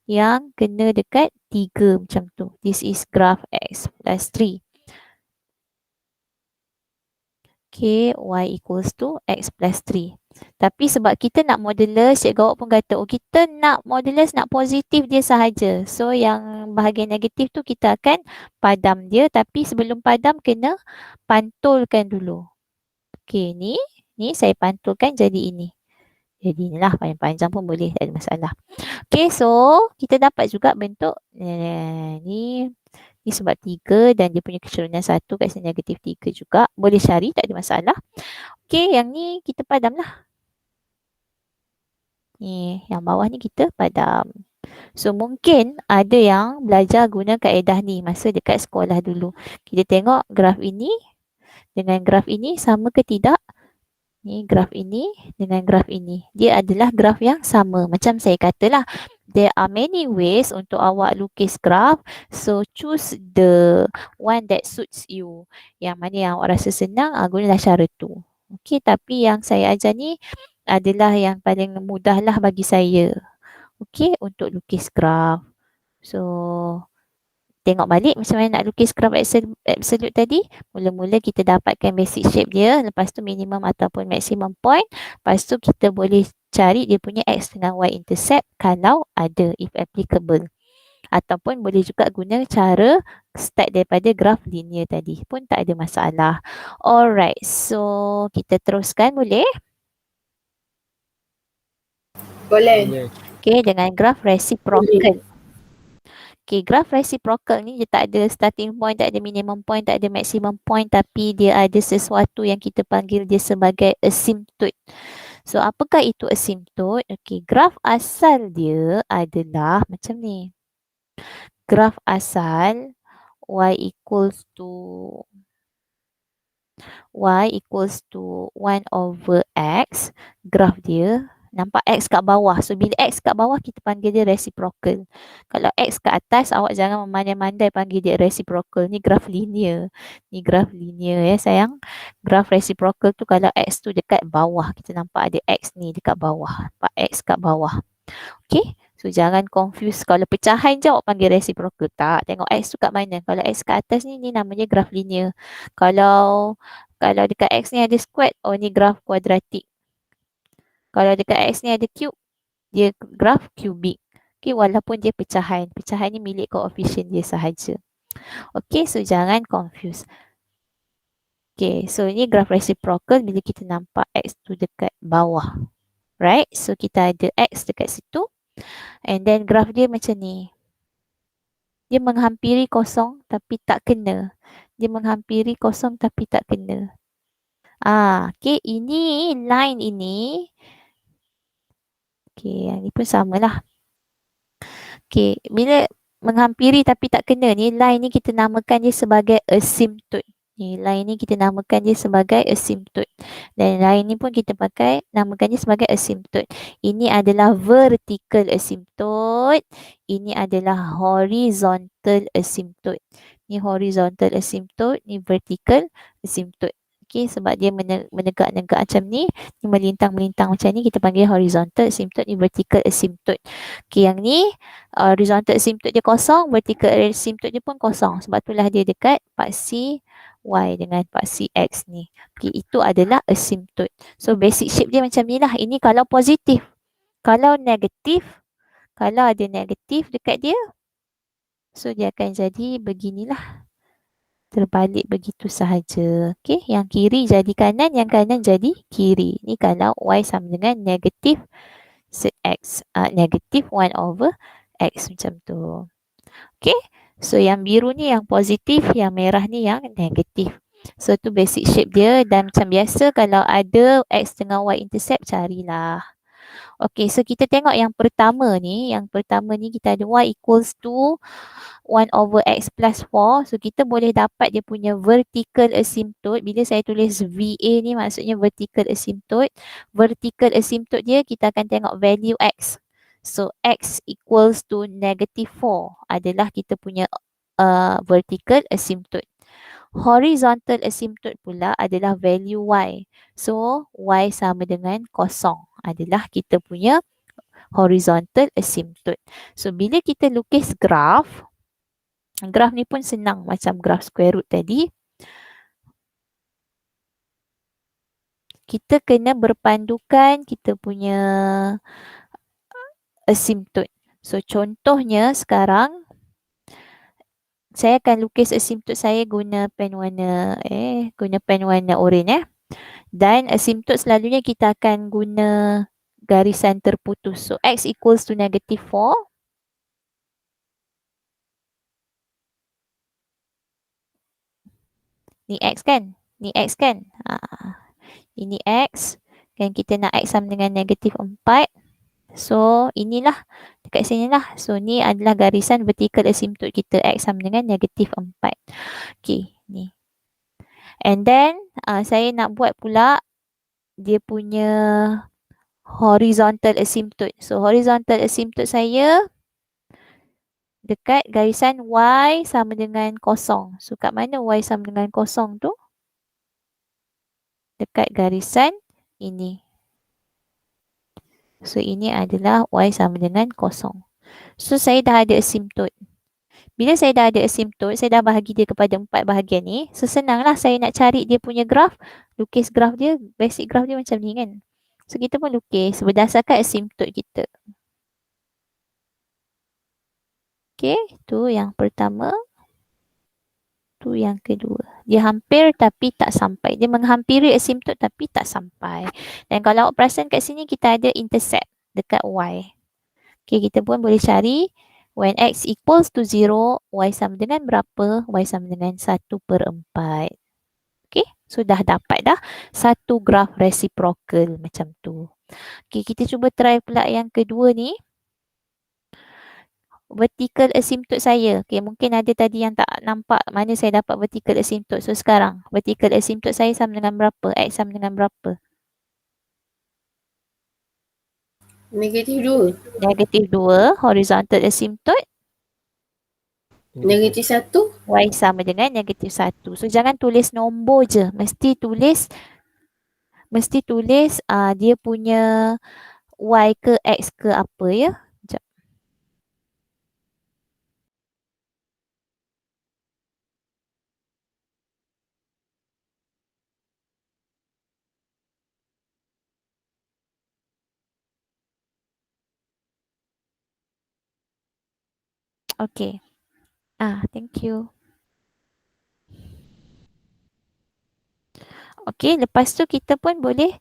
yang kena dekat 3 macam tu. This is graf x plus 3. Okay, y equals to x plus 3. Tapi sebab kita nak modulus, cikgu awak pun kata, kita nak modulus, nak positif dia sahaja. So, yang bahagian negatif tu kita akan padam dia. Tapi sebelum padam, kena pantulkan dulu. Okay, ni saya pantulkan jadi ini. Jadi inilah panjang-panjang pun boleh, tak ada masalah. Okay, so kita dapat juga bentuk ni sebab 3 dan dia punya kecurunan 1 kat sini negatif 3 juga. Boleh cari, tak ada masalah. Okay, yang ni kita padam lah. Ni, yang bawah ni kita padam. So mungkin ada yang belajar guna kaedah ni masa dekat sekolah dulu. Kita tengok graf ini dengan graf ini sama ke tidak? Ni graf ini dengan graf ini. Dia adalah graf yang sama. Macam saya katalah, there are many ways untuk awak lukis graf. So choose the one that suits you. Yang mana yang awak rasa senang, gunalah cara tu. Okey, tapi yang saya ajar ni adalah yang paling mudah lah bagi saya. Okey, untuk lukis graf. So, tengok balik macam mana nak lukis graf absolute tadi. Mula-mula kita dapatkan basic shape dia. Lepas tu minimum ataupun maximum point. Lepas tu kita boleh cari dia punya x dengan y intercept kalau ada, if applicable. Ataupun boleh juga guna cara start daripada graf linear tadi. Pun tak ada masalah. Alright, so kita teruskan boleh? Boleh. Okay, dengan graf reciprocal. Okay, graf reciprocal ni dia tak ada starting point, tak ada minimum point, tak ada maximum point, tapi dia ada sesuatu yang kita panggil dia sebagai asymptote. So, apakah itu asymptote? Okay, graf asal dia adalah macam ni. Graf asal y equals to 1 over x. Graf dia nampak x kat bawah. So bila x kat bawah kita panggil dia reciprocal. Kalau x kat atas awak jangan memandai-mandai panggil dia reciprocal. Ni graf linear. Ni graf linear ya sayang. Graf reciprocal tu kalau x tu dekat bawah. Kita nampak ada x ni dekat bawah. Nampak x kat bawah. Okay. So jangan confuse. Kalau pecahan je awak panggil reciprocal. Tak. Tengok x tu kat mana. Kalau x kat atas ni namanya graf linear. Kalau dekat x ni ada square, oh ni graf kuadratik. Kalau dekat x ni ada cube, dia graf kubik. Okay, walaupun dia pecahan. Pecahan ni milik koefisien dia sahaja. Okay, so jangan confuse. Okay, so ini graf reciprocal bila kita nampak x tu dekat bawah. Right, so kita ada x dekat situ. And then graf dia macam ni. Dia menghampiri kosong tapi tak kena. Dia menghampiri kosong tapi tak kena. Okay, ini line ini. Okay, yang ni pun samalah. Okay, bila menghampiri tapi tak kena ni, line ni kita namakan dia sebagai asymptote. Ni, line ni kita namakan dia sebagai asymptote. Dan line ni pun kita namakan dia sebagai asymptote. Ini adalah vertical asymptote. Ini adalah horizontal asymptote. Ni horizontal asymptote, ni vertical asymptote. Okay, sebab dia menegak-negak macam ni, ni melintang-melintang macam ni, kita panggil horizontal asymptote, ni vertical asymptote. Okay, yang ni horizontal asymptote dia kosong, vertical asymptote dia pun kosong. Sebab itulah dia dekat paksi y dengan paksi x ni. Okay, itu adalah asymptote. So, basic shape dia macam ni lah. Ini kalau positif. Kalau negatif, kalau ada negatif dekat dia, so dia akan jadi beginilah. Terbalik begitu sahaja. Okey, yang kiri jadi kanan, yang kanan jadi kiri. Ni kalau y sama dengan negatif x, negatif 1 over x macam tu. Okey, so yang biru ni yang positif, yang merah ni yang negatif. So tu basic shape dia dan macam biasa kalau ada x dengan y intercept carilah. Okey, so kita tengok yang pertama ni. Yang pertama ni kita ada y equals to 1 over x plus 4. So, kita boleh dapat dia punya vertical asymptote. Bila saya tulis VA ni maksudnya vertical asymptote. Vertical asymptote dia kita akan tengok value x. So, x equals to negative 4 adalah kita punya vertical asymptote. Horizontal asymptote pula adalah value y. So, y sama dengan kosong adalah kita punya horizontal asymptote. So, bila kita lukis graf ni pun senang macam graf square root tadi. Kita kena berpandukan kita punya asymptote. So, contohnya sekarang saya akan lukis asymptote saya guna pen warna oranye. Dan asymptote selalunya kita akan guna garisan terputus. So, x equals to negative 4. Ni x kan? Ni x kan? Ini x. Dan kita nak x sama dengan negatif 4. So inilah dekat sini lah. So ni adalah garisan vertical asymptote kita, X sama dengan negatif 4. Okay, ni. And then saya nak buat pula dia punya horizontal asymptote. So horizontal asymptote saya dekat garisan Y sama dengan kosong. So kat mana Y sama dengan kosong tu? Dekat garisan ini. So ini adalah Y sama dengan kosong. So saya dah ada asymptote. Bila saya dah ada asymptote, saya dah bahagi dia kepada 4 bahagian ni. So senanglah saya nak cari dia punya graf. Lukis graf dia, basic graf dia macam ni kan. So kita pun lukis berdasarkan asymptote kita. Okay, tu yang pertama. Tu yang kedua. Dia hampir tapi tak sampai. Dia menghampiri asymptote tapi tak sampai. Dan kalau awak perasan kat sini kita ada intercept dekat Y. Okay, kita pun boleh cari when X equals to 0, Y sama dengan berapa? Y sama dengan 1/4. Okay, so dah dapat dah satu graf reciprocal macam tu. Okay, kita cuba try pula yang kedua ni. Vertical asymptote saya. Okay, mungkin ada tadi yang tak nampak mana saya dapat vertical asymptote. So sekarang, vertical asymptote saya sama dengan berapa? X sama dengan berapa? Negatif 2. Negatif 2. Horizontal asymptote. Negatif 1. Y sama dengan negatif 1. So jangan tulis nombor je. Mesti tulis dia punya Y ke X ke apa ya. Sekejap. Okay. Thank you. Okay, lepas tu kita pun boleh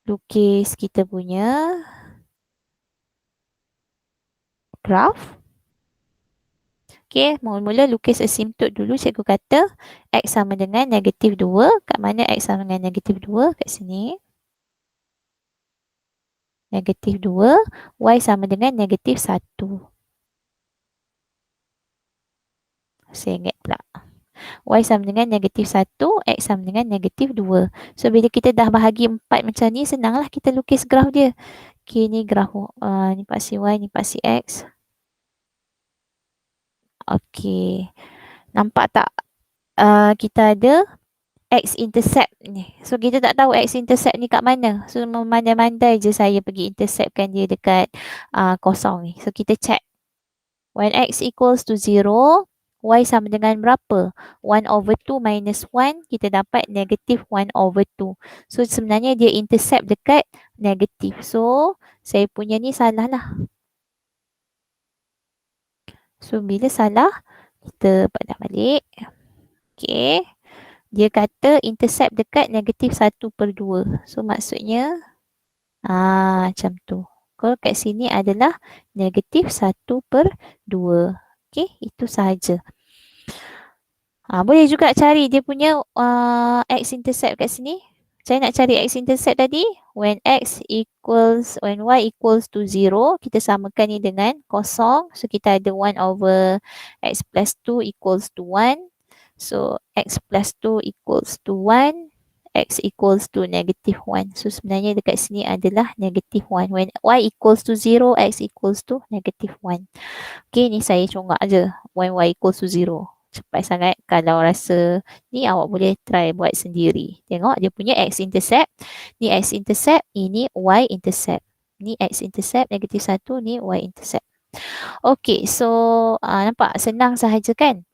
lukis kita punya graf. Okay, mula-mula lukis asymptote dulu. Cikgu kata X sama dengan negatif 2. Kat mana X sama dengan negatif 2? Kat sini. Negatif 2. Y sama dengan negatif 1. Saya ingat pula. Y sama dengan negatif 1. X sama dengan negatif 2. So, bila kita dah bahagi 4 macam ni, senanglah kita lukis graf dia. Okay, ni graf. Ni paksi Y, ni paksi X. Okay. Nampak tak? Kita ada X-intercept ni. So, kita tak tahu X-intercept ni kat mana. So, memandai-mandai je saya pergi interceptkan dia dekat kosong ni. So, kita check. When X equals to 0, Y sama dengan berapa? 1/2 minus 1, kita dapat negatif 1/2. So, sebenarnya dia intercept dekat negatif. So, saya punya ni salah lah. So, bila salah, kita padah balik. Okay. Dia kata intercept dekat negatif 1/2. So, maksudnya, macam tu. Kalau kat sini adalah negatif 1/2. Okay, itu sahaja. Boleh juga cari dia punya X-intercept kat sini. Saya nak cari X-intercept tadi. When Y equals to 0, kita samakan ni dengan kosong. So, kita ada 1/X plus 2 equals to 1. So, X plus 2 equals to 1. X equals to negative 1. So, sebenarnya dekat sini adalah negative 1. When Y equals to 0, X equals to negative 1. Okay, ni saya congak je. When Y equals to 0. Cepat sangat. Kalau rasa ni awak boleh try buat sendiri. Tengok dia punya X-intercept. Ni X-intercept. Ini Y-intercept. Ni X-intercept negatif 1. Ni Y-intercept. Okay, so nampak senang sahaja kan?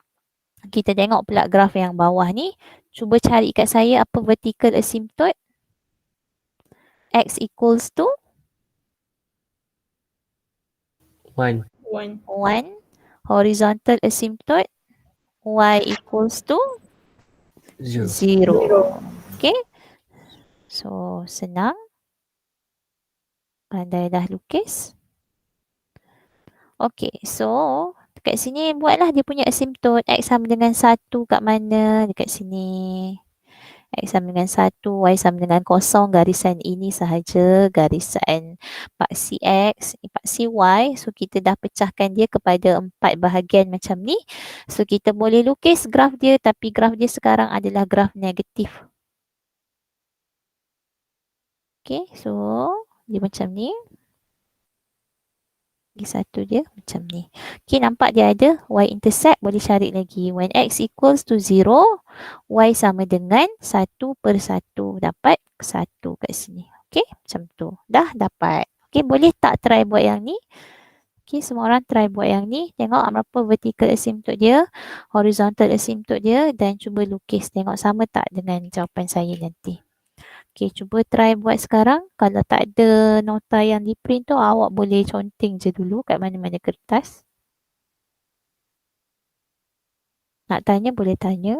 Kita tengok pula graf yang bawah ni. Cuba cari kat saya apa vertical asymptote. X equals to 1. 1. Horizontal asymptote. Y equals to 0. Okay. So, senang. Pandai dah lukis. Okay, so dekat sini buatlah dia punya asymptote. X sama dengan 1 kat mana? Dekat sini. X sama dengan 1, Y sama dengan 0, garisan ini sahaja garisan paksi X, paksi Y. So kita dah pecahkan dia kepada 4 bahagian macam ni. So kita boleh lukis graf dia, tapi graf dia sekarang adalah graf negatif. Okay, so dia macam ni. Lagi satu dia macam ni. Okay, nampak dia ada y-intercept, boleh cari lagi. When x equals to 0, y sama dengan 1/1. Dapat 1 kat sini. Okay, macam tu. Dah dapat. Okay, boleh tak try buat yang ni? Okay, semua orang try buat yang ni. Tengok berapa vertical asymptote dia, horizontal asymptote dia, dan cuba lukis. Tengok sama tak dengan jawapan saya nanti. Okay, cuba try buat sekarang. Kalau tak ada nota yang di print tu, awak boleh conteng je dulu kat mana-mana kertas. Nak tanya, boleh tanya.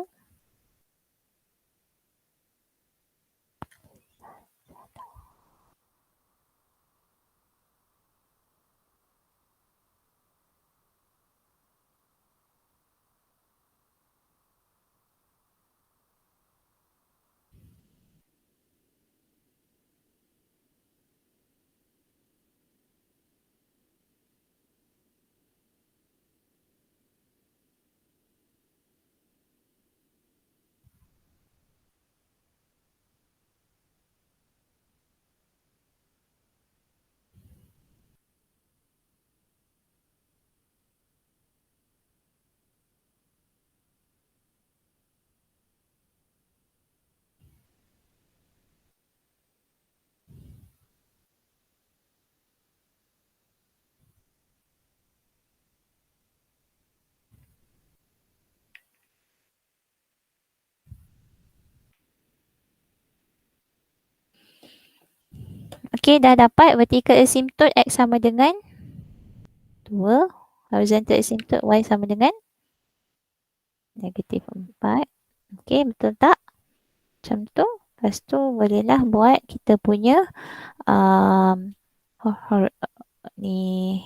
Okay, dah dapat vertical asymptote X sama dengan 2. Horizontal asymptote Y sama dengan negatif 4. Okay, betul tak? Macam tu. Lepas tu bolehlah buat kita punya ni.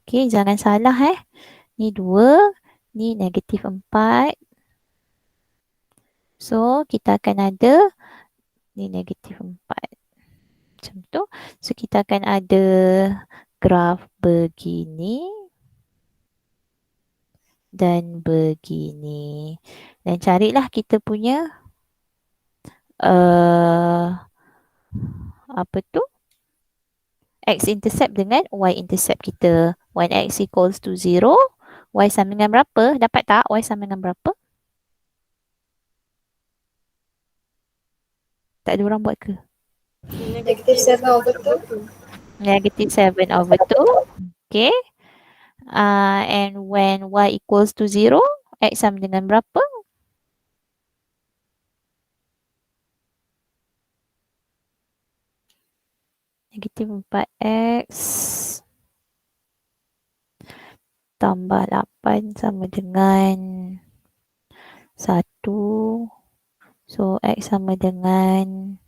Okay, jangan salah Ni 2, ni negatif 4. So, kita akan ada ni negatif 4. Macam tu. So, kita akan ada graf begini dan begini. Dan carilah kita punya apa tu? X-intercept dengan Y-intercept kita. When X equals to 0, Y sama dengan berapa? Dapat tak? Y sama dengan berapa? Tak ada orang buat ke? Negative 7/2. Negative 7/2. Okay. And when Y equals to 0, X sama dengan berapa? Negatif 4X tambah 8 sama dengan 1. So, X sama dengan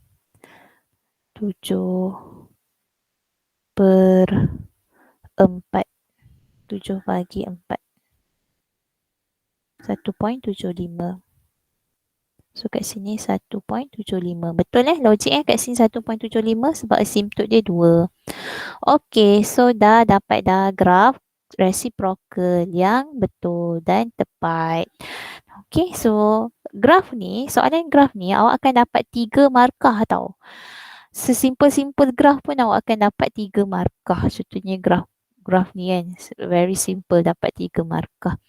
7/4. 7 bagi 4. 1.75. So, kat sini 1.75. Betul logik kat sini 1.75 sebab asymptote dia 2. Okay, so dah dapat graf reciprocal yang betul dan tepat. Okay, so graf ni, soalan graf ni awak akan dapat 3 markah tau. Sesimpel-simple graf pun awak akan dapat 3 markah. Contohnya graf ni kan, very simple dapat 3 markah.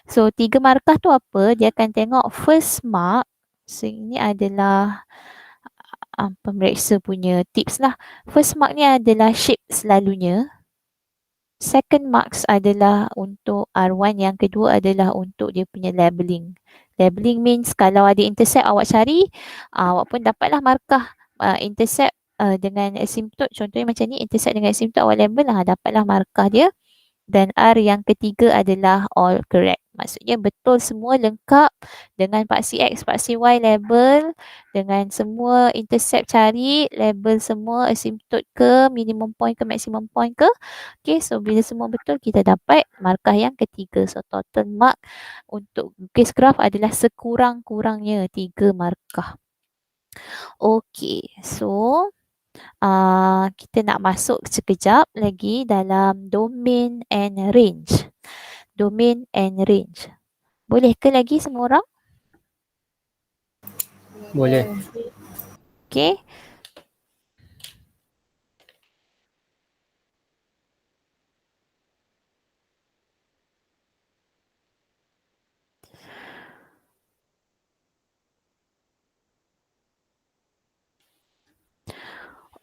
So 3 markah tu apa? Dia akan tengok first mark. So ini adalah pemeriksa punya tips lah. First mark ni adalah shape selalunya. Second marks adalah untuk R1. Yang kedua adalah untuk dia punya labeling. Labeling means kalau ada intercept awak cari, awak pun dapatlah markah intercept dengan asymptote. Contohnya macam ni, intercept dengan asymptote awak label lah, dapatlah markah dia. Dan R yang ketiga adalah all correct. Maksudnya betul semua, lengkap dengan paksi X, paksi Y label, dengan semua intercept cari, label semua asymptote ke, minimum point ke, maximum point ke. Okay, so bila semua betul kita dapat markah yang ketiga. So total mark untuk lukis graf adalah sekurang-kurangnya 3 markah. Okay, so kita nak masuk sekejap lagi dalam domain and range. Domain and range. Boleh ke lagi semua orang? Boleh. Okay.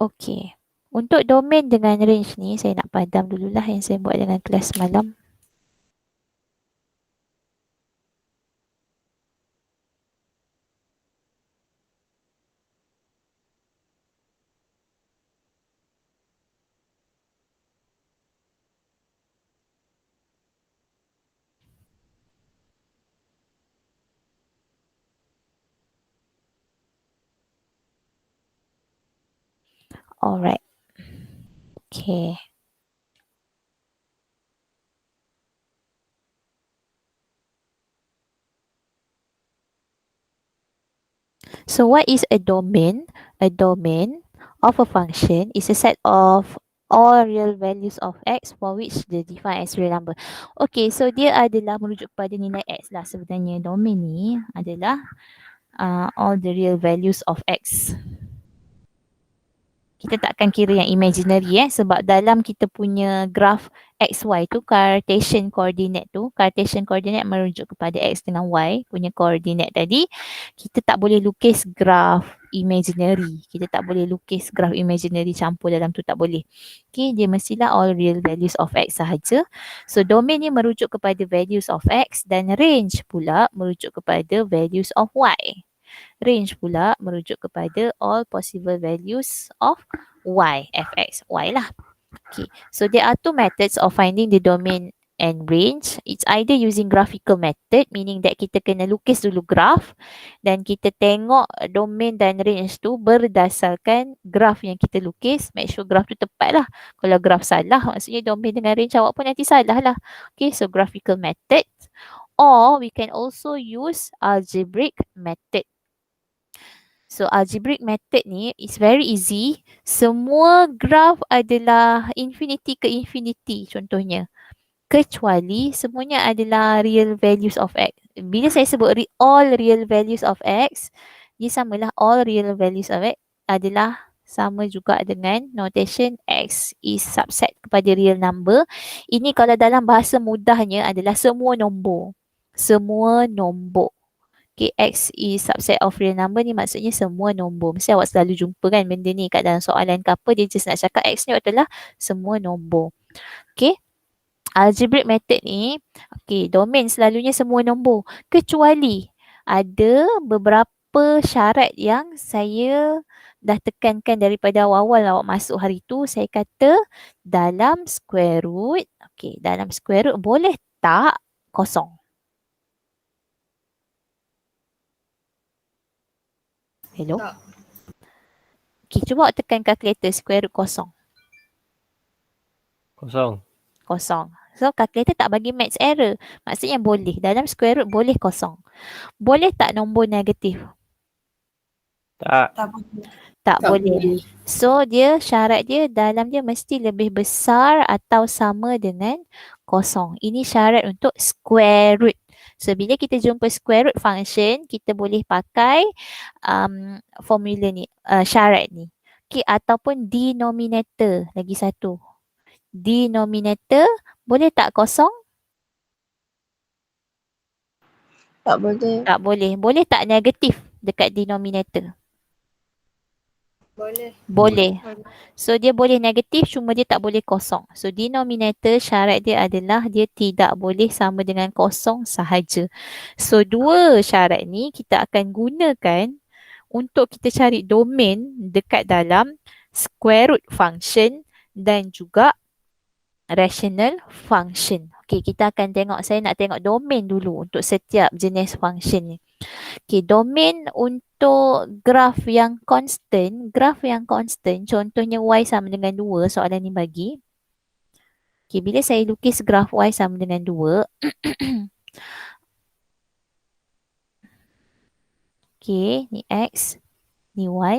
Okay. Untuk domain dengan range ni, saya nak padam dululah yang saya buat dengan kelas semalam. Alright. Okay. So what is a domain? A domain of a function is a set of all real values of x for which they define as real number. Okay, so dia adalah merujuk kepada nilai x lah sebenarnya. Domain ni adalah all the real values of x. Kita takkan kira yang imaginary sebab dalam kita punya graph XY tu Cartesian coordinate merujuk kepada X dengan Y punya coordinate tadi. Kita tak boleh lukis graph imaginary. Kita tak boleh lukis graph imaginary campur dalam tu, tak boleh. Okay, dia mestilah all real values of X sahaja. So domain ni merujuk kepada values of X dan range pula merujuk kepada values of Y. Range pula merujuk kepada all possible values of y, fx, y lah. Okay, so there are two methods of finding the domain and range. It's either using graphical method, meaning that kita kena lukis dulu graph dan kita tengok domain dan range tu berdasarkan graph yang kita lukis. Make sure graph tu tepat lah. Kalau graph salah, maksudnya domain dengan range awak pun nanti salah lah. Okay, so graphical method. Or we can also use algebraic method. So algebraic method ni is very easy. Semua graph adalah infinity ke infinity contohnya. Kecuali semuanya adalah real values of x. Bila saya sebut all real values of x, dia samalah all real values of x adalah sama juga dengan notation x is subset kepada real number. Ini kalau dalam bahasa mudahnya adalah semua nombor. Semua nombor. Okay, X is subset of real number ni maksudnya semua nombor. Mesti awak selalu jumpa kan benda ni kat dalam soalan ke apa. Dia just nak cakap X ni adalah semua nombor. Okay. Algebraic method ni, okay, domain selalunya semua nombor. Kecuali ada beberapa syarat yang saya dah tekankan daripada awal-awal awak masuk hari tu. Saya kata dalam square root, okay, dalam square root boleh tak kosong? Hello? Tak. Okay, cuba awak tekan calculator square root kosong. Kosong. Kosong. So, calculator tak bagi maths error. Maksudnya boleh. Dalam square root boleh kosong. Boleh tak nombor negatif? Tak. Tak boleh. Tak boleh. So, syarat dia dalam dia mesti lebih besar atau sama dengan kosong. Ini syarat untuk square root. So, bila kita jumpa square root function, kita boleh pakai formula ni, syarat ni. Okay, ataupun denominator. Lagi satu. Denominator boleh tak kosong? Tak boleh. Tak boleh. Boleh tak negatif dekat denominator? Boleh. Boleh. So dia boleh negatif cuma dia tak boleh kosong. So denominator syarat dia adalah dia tidak boleh sama dengan kosong sahaja. So dua syarat ni kita akan gunakan untuk kita cari domain dekat dalam square root function dan juga rational function. Okay, kita akan tengok, saya nak tengok domain dulu untuk setiap jenis function ni. Okay, domain untuk graf yang constant, contohnya y sama dengan 2, soalan ni bagi. Okay, bila saya lukis graf y sama dengan 2, okay, ni x. Ni Y.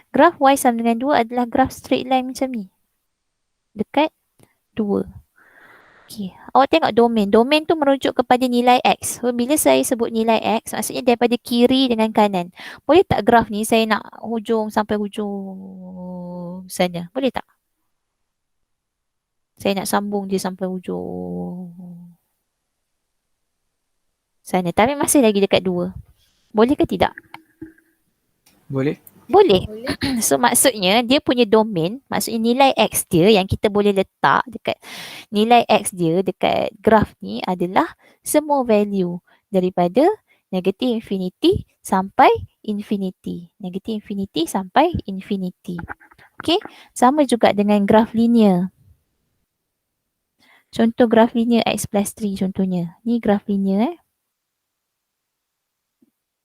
Graf Y sama dengan 2 adalah graf straight line macam ni. Dekat 2. Okay. Awak tengok domain. Domain tu merujuk kepada nilai X. So, bila saya sebut nilai X, maksudnya daripada kiri dengan kanan. Boleh tak graf ni saya nak hujung sampai hujung sana? Boleh tak? Saya nak sambung dia sampai hujung sana. Tapi masih lagi dekat 2. Boleh ke tidak? Boleh? Boleh. So maksudnya dia punya domain, maksudnya nilai X dia yang kita boleh letak dekat nilai X dia dekat graf ni adalah semua value daripada negative infinity sampai infinity. Negative infinity sampai infinity. Okay. Sama juga dengan graf linear. Contoh graf linear X plus 3 contohnya. Ni graf linear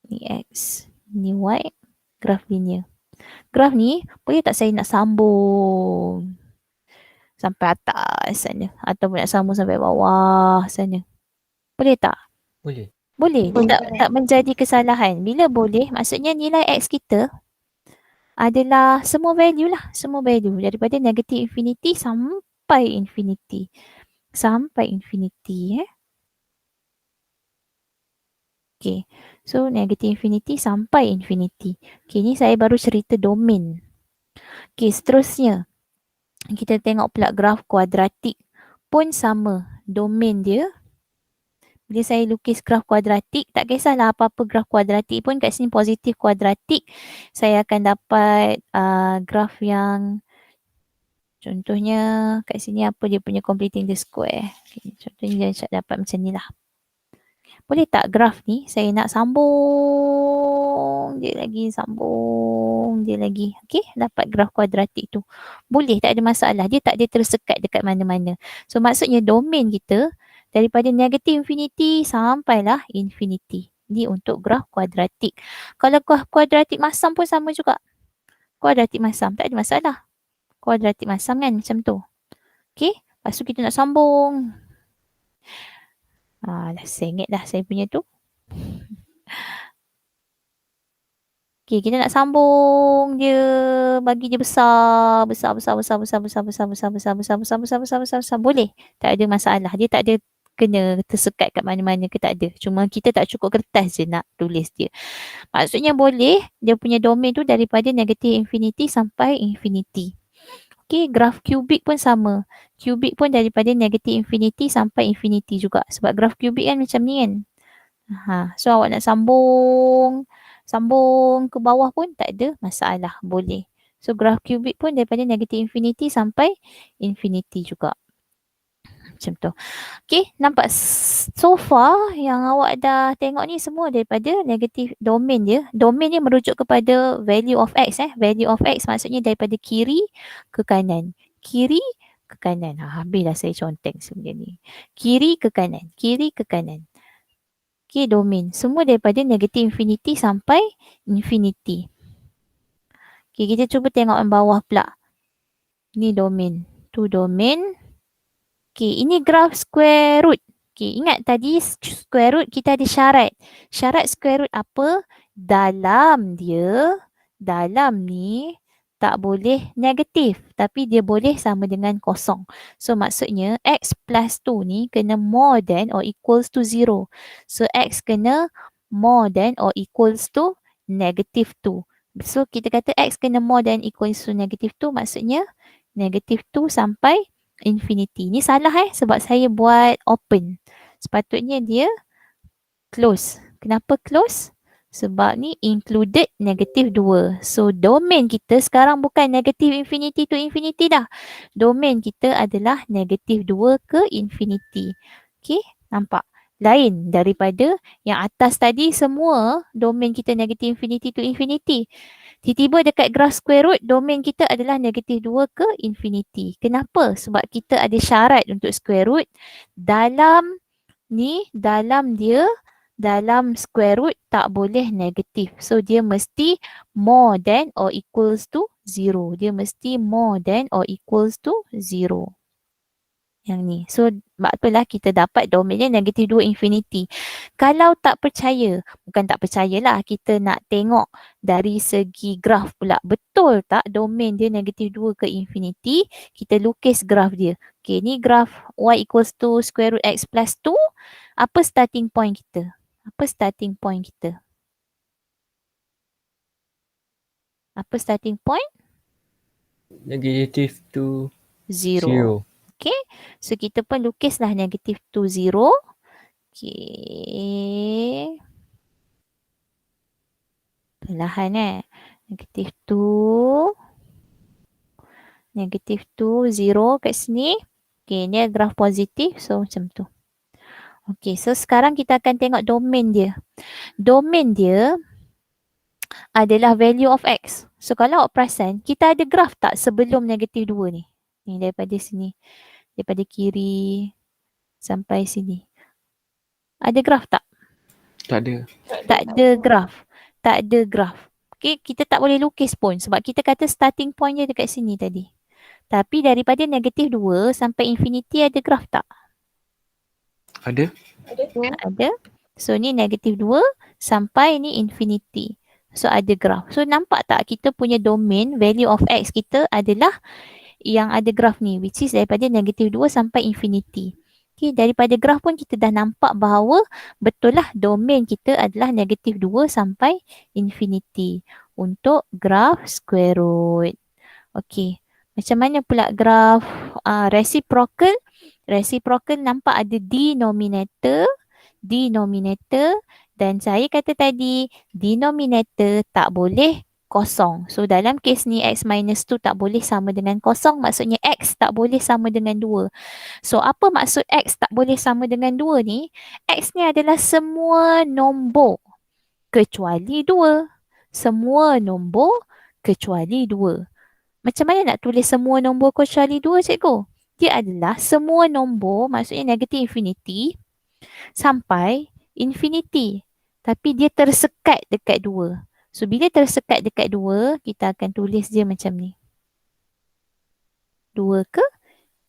Ni X. Ni Y. Graf linear. Graf ni boleh tak saya nak sambung sampai atas sana ataupun nak sambung sampai bawah sana? Boleh tak? Boleh. Boleh. Dia tak menjadi kesalahan. Bila boleh, maksudnya nilai X kita adalah semua value lah. Semua value daripada negative infinity sampai infinity. Sampai infinity. Okay. So negative infinity sampai infinity. Okay, ni saya baru cerita domain. Okay, seterusnya. Kita tengok pula graf kuadratik pun sama. Domain dia. Bila saya lukis graf kuadratik, tak kisahlah apa-apa graf kuadratik pun kat sini positif kuadratik. Saya akan dapat graf yang contohnya kat sini apa dia punya completing the square. Okay, contohnya dia dapat macam ni lah. Boleh tak graf ni saya nak sambung dia lagi, sambung dia lagi. Okay, dapat graf kuadratik tu. Boleh, tak ada masalah. Dia tak ada tersekat dekat mana-mana. So maksudnya domain kita daripada negative infinity sampailah infinity. Ni untuk graf kuadratik. Kalau graf kuadratik masam pun sama juga. Kuadratik masam, tak ada masalah. Kuadratik masam kan macam tu. Okay, lepas tu kita nak sambung. Dah sengit dah saya punya tu. Okay, kita nak sambung dia, bagi dia besar. Boleh. Tak ada masalah. Dia tak ada kena tersekat kat mana-mana ke tak ada. Cuma kita tak cukup kertas je nak tulis dia. Maksudnya boleh dia punya domain tu daripada negative infinity sampai infinity. Okay, graf kubik pun sama. Kubik pun daripada negative infinity sampai infinity juga. Sebab graf kubik kan macam ni kan. So awak nak sambung ke bawah pun tak ada masalah. Boleh. So graf kubik pun daripada negative infinity sampai infinity juga. Macam tu. Okay, nampak so far yang awak dah tengok ni semua daripada negative domain dia. Domain dia merujuk kepada value of X. Value of X maksudnya daripada kiri ke kanan. Kiri ke kanan. Habislah saya conteng sebenarnya ni. Kiri ke kanan. Kiri ke kanan. Okay, domain. Semua daripada negative infinity sampai infinity. Okay, kita cuba tengok yang bawah pula. Ni domain. Tu domain. Okay, ini graf square root. Okay, ingat tadi square root kita ada syarat. Syarat square root apa? Dalam ni tak boleh negatif. Tapi dia boleh sama dengan kosong. So maksudnya x plus 2 ni kena more than or equals to 0. So x kena more than or equals to negative 2. So kita kata x kena more than equals to negative 2 maksudnya negative 2 sampai infinity. Ni salah sebab saya buat open. Sepatutnya dia close. Kenapa close? Sebab ni included negative 2. So domain kita sekarang bukan negative infinity to infinity dah. Domain kita adalah negative 2 ke infinity. Okay, nampak? Lain daripada yang atas tadi semua domain kita negative infinity to infinity. Tiba-tiba dekat graf square root, domain kita adalah negative 2 ke infinity. Kenapa? Sebab kita ada syarat untuk square root. Dalam square root tak boleh negatif. So, dia mesti more than or equals to 0. Dia mesti more than or equals to 0. Yang ni. So sebab itulah kita dapat domainnya negatif 2 infinity. Kalau tak percaya, bukan tak percayalah, kita nak tengok dari segi graf pula. Betul tak domain dia negatif 2 ke infinity? Kita lukis graf dia. Okay, ni graf y equals to square root x plus 2. Apa starting point kita? Apa starting point kita? Apa starting point? Negative to 0. 0. Okay, so kita pun lukislah negatif 2, 0. Okay. Perlahan Negatif 2. Negatif 2, 0 kat sini. Okay, ni graf positif. So macam tu. Okay, so sekarang kita akan tengok domain dia. Domain dia adalah value of x. So kalau awak perasan, kita ada graf tak sebelum negatif 2 ni? Ni daripada sini. Daripada kiri sampai sini. Ada graf tak? Tak ada. Tak ada graf. Tak ada graf. Okay, kita tak boleh lukis pun sebab kita kata starting point dia dekat sini tadi. Tapi daripada negatif 2 sampai infinity ada graf tak? Ada? Ada. So ni negatif 2 sampai ni infinity. So ada graf. So nampak tak kita punya domain value of x kita adalah yang ada graf ni, which is daripada negatif 2 sampai infinity. Okay, daripada graf pun kita dah nampak bahawa betul lah domain kita adalah negatif 2 sampai infinity untuk graf square root. Okay, macam mana pula graf reciprocal? Reciprocal nampak ada denominator dan saya kata tadi denominator tak boleh kosong. So dalam kes ni x minus 2 tak boleh sama dengan kosong, maksudnya x tak boleh sama dengan 2. So apa maksud x tak boleh sama dengan 2 ni? X ni adalah semua nombor kecuali 2. Semua nombor kecuali 2. Macam mana nak tulis semua nombor kecuali 2, cikgu? Dia adalah semua nombor, maksudnya negatif infinity sampai infinity. Tapi dia tersekat dekat 2. So, bila tersekat dekat 2, kita akan tulis dia macam ni. 2 ke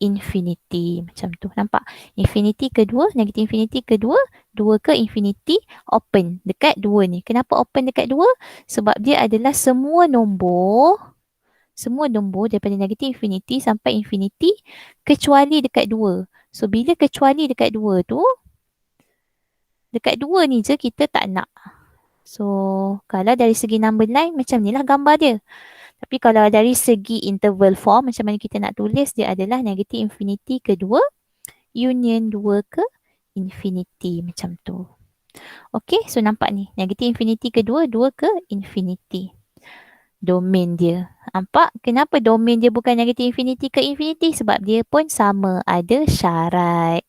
infinity. Macam tu. Nampak? Infinity kedua, negatif infinity kedua, 2 ke infinity, open dekat 2 ni. Kenapa open dekat 2? Sebab dia adalah semua nombor daripada negatif infinity sampai infinity kecuali dekat 2. So, bila kecuali dekat 2 tu, dekat 2 ni je kita tak nak. So, kalau dari segi number line, macam ni lah gambar dia. Tapi kalau dari segi interval form, macam mana kita nak tulis, dia adalah negatif infinity kedua, union 2 ke infinity. Macam tu. Okay, so nampak ni. Negatif infinity kedua, 2 ke infinity. Domain dia. Nampak? Kenapa domain dia bukan negatif infinity ke infinity? Sebab dia pun sama. Ada syarat.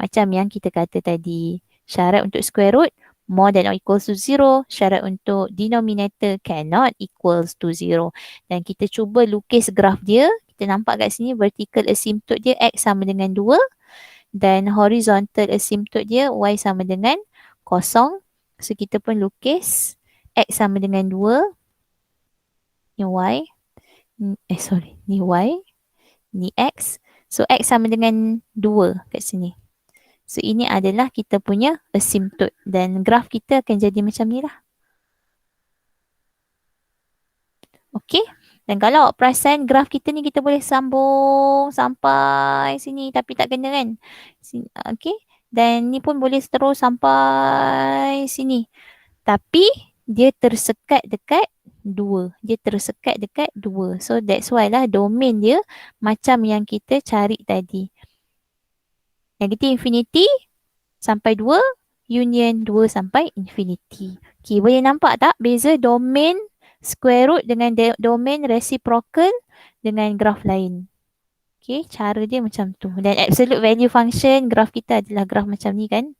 Macam yang kita kata tadi. Syarat untuk square root, more than or equals to 0. Syarat untuk denominator cannot equals to 0. Dan kita cuba lukis graf dia. Kita nampak kat sini vertical asymptote dia x sama dengan 2. Dan horizontal asymptote dia y sama dengan 0. So kita pun lukis x sama dengan 2. Ni y. Ni y. Ni x. So x sama dengan 2 kat sini. So ini adalah kita punya asymptote dan graf kita akan jadi macam ni lah. Okay. Dan kalau awak perasan graf kita ni kita boleh sambung sampai sini tapi tak kena kan. Okay. Dan ni pun boleh terus sampai sini. Tapi dia tersekat dekat 2. Dia tersekat dekat 2. So that's why lah domain dia macam yang kita cari tadi. Negatif infinity sampai 2, union 2 sampai infinity. Okay, boleh nampak tak beza domain square root dengan domain reciprocal dengan graf lain. Okay, cara dia macam tu. Dan absolute value function, graf kita adalah graf macam ni kan.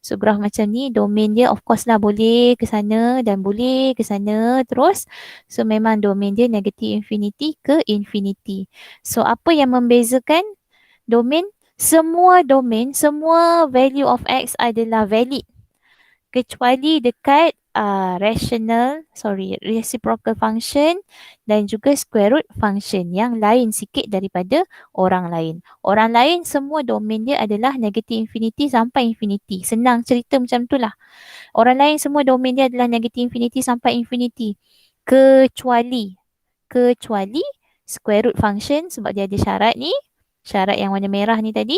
So, graf macam ni, domain dia of course lah boleh ke sana dan boleh ke sana terus. So, memang domain dia negatif infinity ke infinity. So, apa yang membezakan domain? Semua domain, semua value of x adalah valid. Kecuali dekat reciprocal function dan juga square root function yang lain sikit daripada orang lain. Orang lain semua domain dia adalah negative infinity sampai infinity. Senang cerita macam tu lah. Orang lain semua domain dia adalah negative infinity sampai infinity. Kecuali square root function sebab dia ada syarat ni. Syarat yang warna merah ni tadi.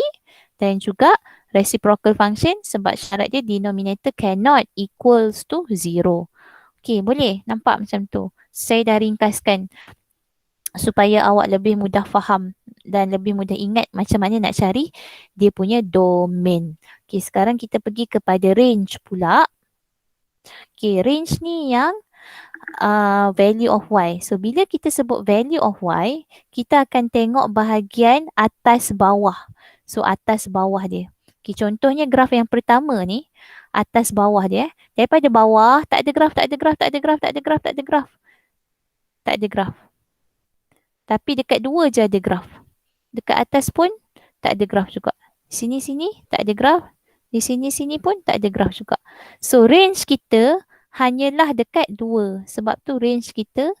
Dan juga reciprocal function sebab syarat dia denominator cannot equals to 0. Okey, boleh nampak macam tu. Saya dah ringkaskan supaya awak lebih mudah faham dan lebih mudah ingat macam mana nak cari dia punya domain. Okey, sekarang kita pergi kepada range pula. Okey, range ni yang value of y. So, bila kita sebut value of y, kita akan tengok bahagian atas bawah. So, atas bawah dia. Okay, contohnya graf yang pertama ni, atas bawah dia. Daripada bawah, tak ada graf. Tak ada graf. Tapi dekat 2 je ada graf. Dekat atas pun tak ada graf juga. Sini-sini tak ada graf. Di sini-sini pun tak ada graf juga. So, range kita hanyalah dekat 2. Sebab tu range kita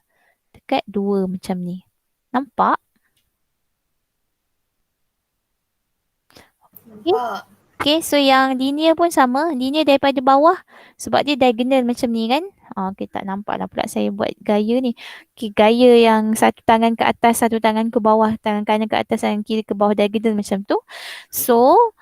dekat 2 macam ni. Nampak? Nampak. Okay, so yang linear pun sama. Linear daripada bawah sebab dia diagonal macam ni kan. Okay, tak nampak lah pula saya buat gaya ni. Okay, gaya yang satu tangan ke atas, satu tangan ke bawah, tangan kanan ke atas, tangan kiri ke bawah, diagonal macam tu. So,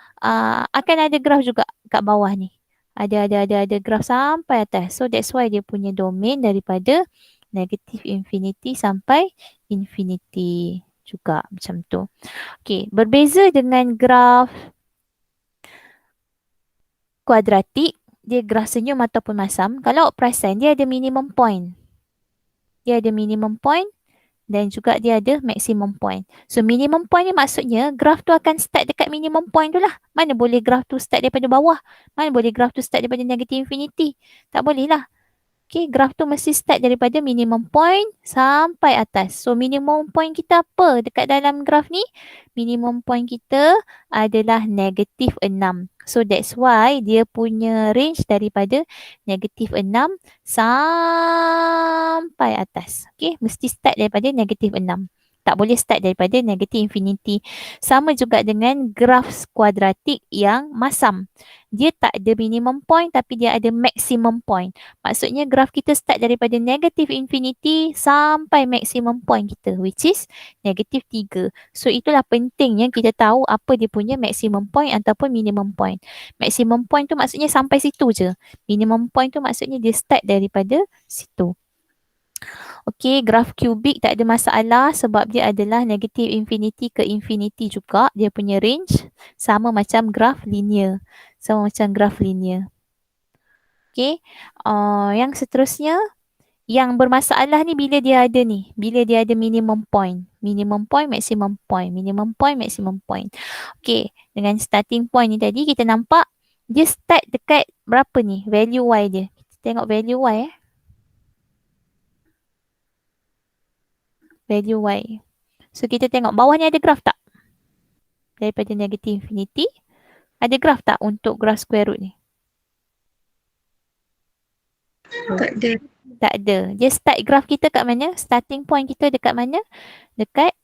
akan ada graf juga kat bawah ni. Ada graf sampai atas. So, that's why dia punya domain daripada negative infinity sampai infinity juga macam tu. Okay, berbeza dengan graf kuadratik, dia graf senyum ataupun masam. Kalau awak perasan, dia ada minimum point. Dia ada minimum point dan juga dia ada maximum point. So, minimum point ni maksudnya graf tu akan start dekat minimum point tu lah. Mana boleh graf tu start daripada bawah? Mana boleh graf tu start daripada negative infinity? Tak boleh lah. Okay, graf tu mesti start daripada minimum point sampai atas. So, minimum point kita apa dekat dalam graf ni? Minimum point kita adalah negative 6. So, that's why dia punya range daripada negative 6 sampai atas. Okay, mesti start daripada negative 6. Tak boleh start daripada negative infinity. Sama juga dengan graf kuadratik yang masam. Dia tak ada minimum point tapi dia ada maximum point. Maksudnya graf kita start daripada negative infinity sampai maximum point kita, which is negative 3. So, itulah pentingnya kita tahu apa dia punya maximum point ataupun minimum point. Maximum point tu maksudnya sampai situ je. Minimum point tu maksudnya dia start daripada situ. Okey, graf kubik tak ada masalah sebab dia adalah negative infinity ke infinity juga. Dia punya range sama macam graf linear. Okey, yang seterusnya, yang bermasalah ni bila dia ada ni. Bila dia ada minimum point. Minimum point, maximum point. Minimum point, maximum point. Okey, dengan starting point ni tadi kita nampak dia start dekat berapa ni value y dia. Kita tengok value y value y. So, kita tengok bawah ni ada graf tak? Daripada negative infinity. Ada graf tak untuk graf square root ni? Tak ada. Tak ada. Dia start graf kita kat mana? Starting point kita dekat mana? Dekat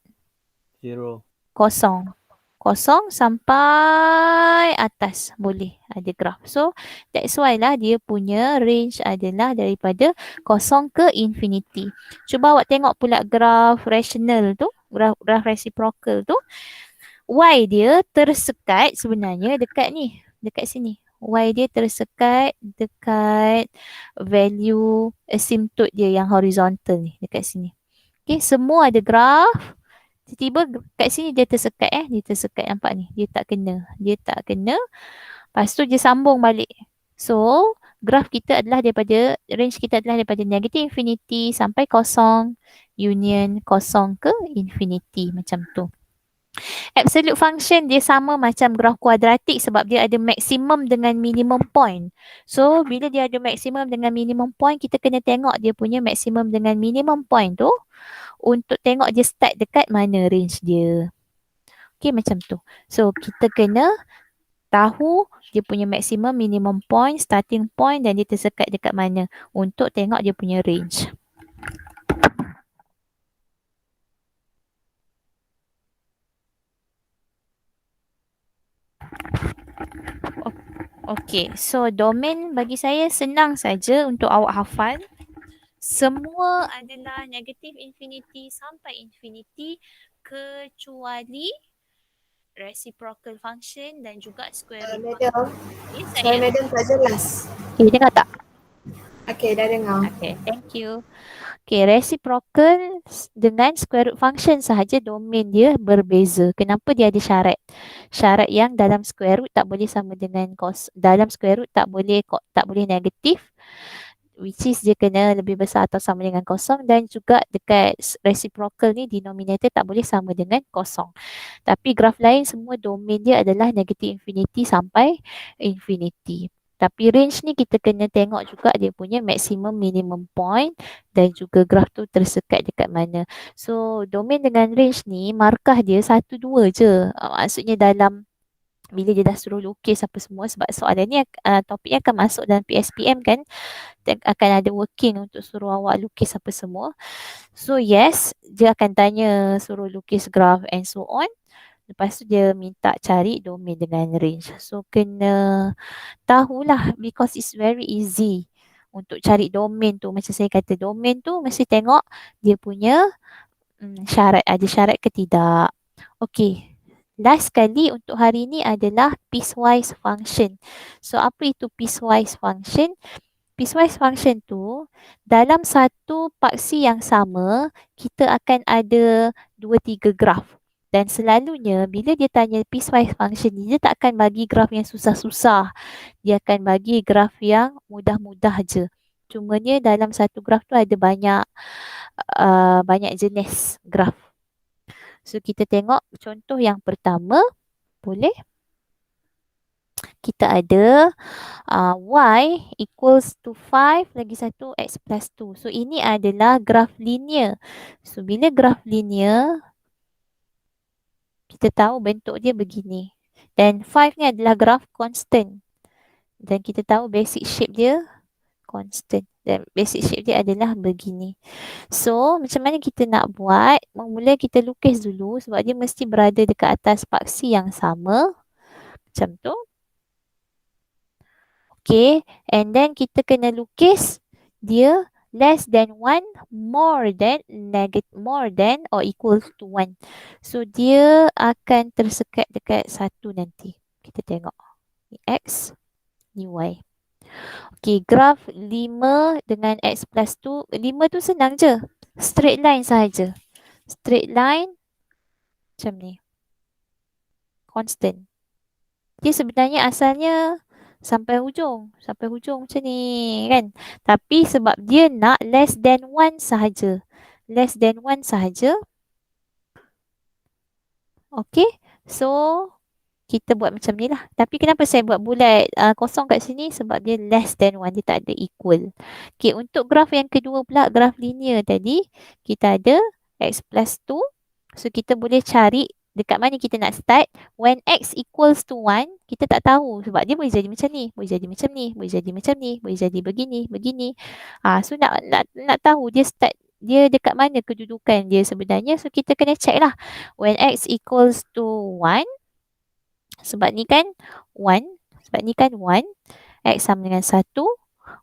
0. kosong. Kosong sampai atas boleh ada graf. So, that's why lah dia punya range adalah daripada kosong ke infinity. Cuba awak tengok pula graf rational tu, graf reciprocal tu. Y dia tersekat sebenarnya dekat ni, dekat sini. Y dia tersekat dekat value asymptote dia yang horizontal ni, dekat sini. Okay, semua ada graf. Tiba-tiba kat sini dia tersekat dia tersekat, nampak ni. Dia tak kena. Lepas tu dia sambung balik. So, graf kita adalah daripada, range kita adalah daripada negative infinity sampai kosong, union kosong ke infinity macam tu. Absolute function dia sama macam graf kuadratik sebab dia ada maksimum dengan minimum point. So, bila dia ada maksimum dengan minimum point, kita kena tengok dia punya maksimum dengan minimum point tu untuk tengok dia start dekat mana range dia. Okay, macam tu. So, kita kena tahu dia punya maximum, minimum point, starting point dan dia tersekat dekat mana untuk tengok dia punya range. Okey, so domain bagi saya senang saja untuk awak hafal. Semua adalah negative infinity sampai infinity kecuali reciprocal function dan juga square root function. Madam, Okay, sorry saya. madam tak jelas. Okay, dengar tak? Okay, dah dengar. Okay, thank you. Okay, reciprocal dengan square root function sahaja domain dia berbeza. Kenapa dia ada syarat? Syarat yang dalam square root tak boleh sama dengan dalam square root tak boleh negatif, which is dia kena lebih besar atau sama dengan kosong, dan juga dekat reciprocal ni denominator tak boleh sama dengan kosong. Tapi graf lain semua domain dia adalah negative infinity sampai infinity. Tapi range ni kita kena tengok juga dia punya maximum minimum point dan juga graf tu tersekat dekat mana. So domain dengan range ni markah dia 1, 2 je. Maksudnya dalam bila dia dah suruh lukis apa semua, sebab soalan ni topiknya akan masuk dalam PSPM kan, akan ada working untuk suruh awak lukis apa semua. So yes, dia akan tanya suruh lukis graf and so on. Lepas tu dia minta cari domain dengan range. So kena tahulah because it's very easy untuk cari domain tu. Macam saya kata, domain tu mesti tengok dia punya syarat, ada syarat ke tidak. Okay. Last kali untuk hari ni adalah piecewise function. So apa itu piecewise function? Piecewise function tu dalam satu paksi yang sama kita akan ada 2-3 graf. Dan selalunya bila dia tanya piecewise function ni, dia tak akan bagi graf yang susah-susah. Dia akan bagi graf yang mudah-mudah je. Cumanya dalam satu graf tu ada banyak jenis graf. So kita tengok contoh yang pertama, boleh? Kita ada y equals to 5 lagi satu x plus 2. So ini adalah graf linear. So bila graf linear, kita tahu bentuk dia begini. Dan 5 ni adalah graf constant. Dan kita tahu basic shape dia constant. Dan basic shape dia adalah begini. So macam mana kita nak buat? Mula kita lukis dulu sebab dia mesti berada dekat atas paksi yang sama. Macam tu. Okay, and then kita kena lukis dia less than 1, more than or equal to 1. So dia akan tersekat dekat 1 nanti. Kita tengok. Ni X, ni Y. Okay, graf 5 dengan X plus 2. 5 tu senang je. Straight line sahaja. Straight line macam ni. Constant. Dia sebenarnya asalnya sampai hujung macam ni kan. Tapi sebab dia nak less than 1 sahaja. Less than 1 sahaja. Okay. So kita buat macam ni lah. Tapi kenapa saya buat bulat kosong kat sini? Sebab dia less than 1. Dia tak ada equal. Okay. Untuk graf yang kedua pula, graf linear tadi, kita ada x plus 2. So kita boleh cari dekat mana kita nak start. When x equals to 1, kita tak tahu sebab dia boleh jadi macam ni, boleh jadi macam ni, boleh jadi macam ni, boleh jadi begini. So nak tahu dia start, dia dekat mana kedudukan dia sebenarnya. So kita kena check lah. When x equals to 1, sebab ni kan 1, x sama dengan 1,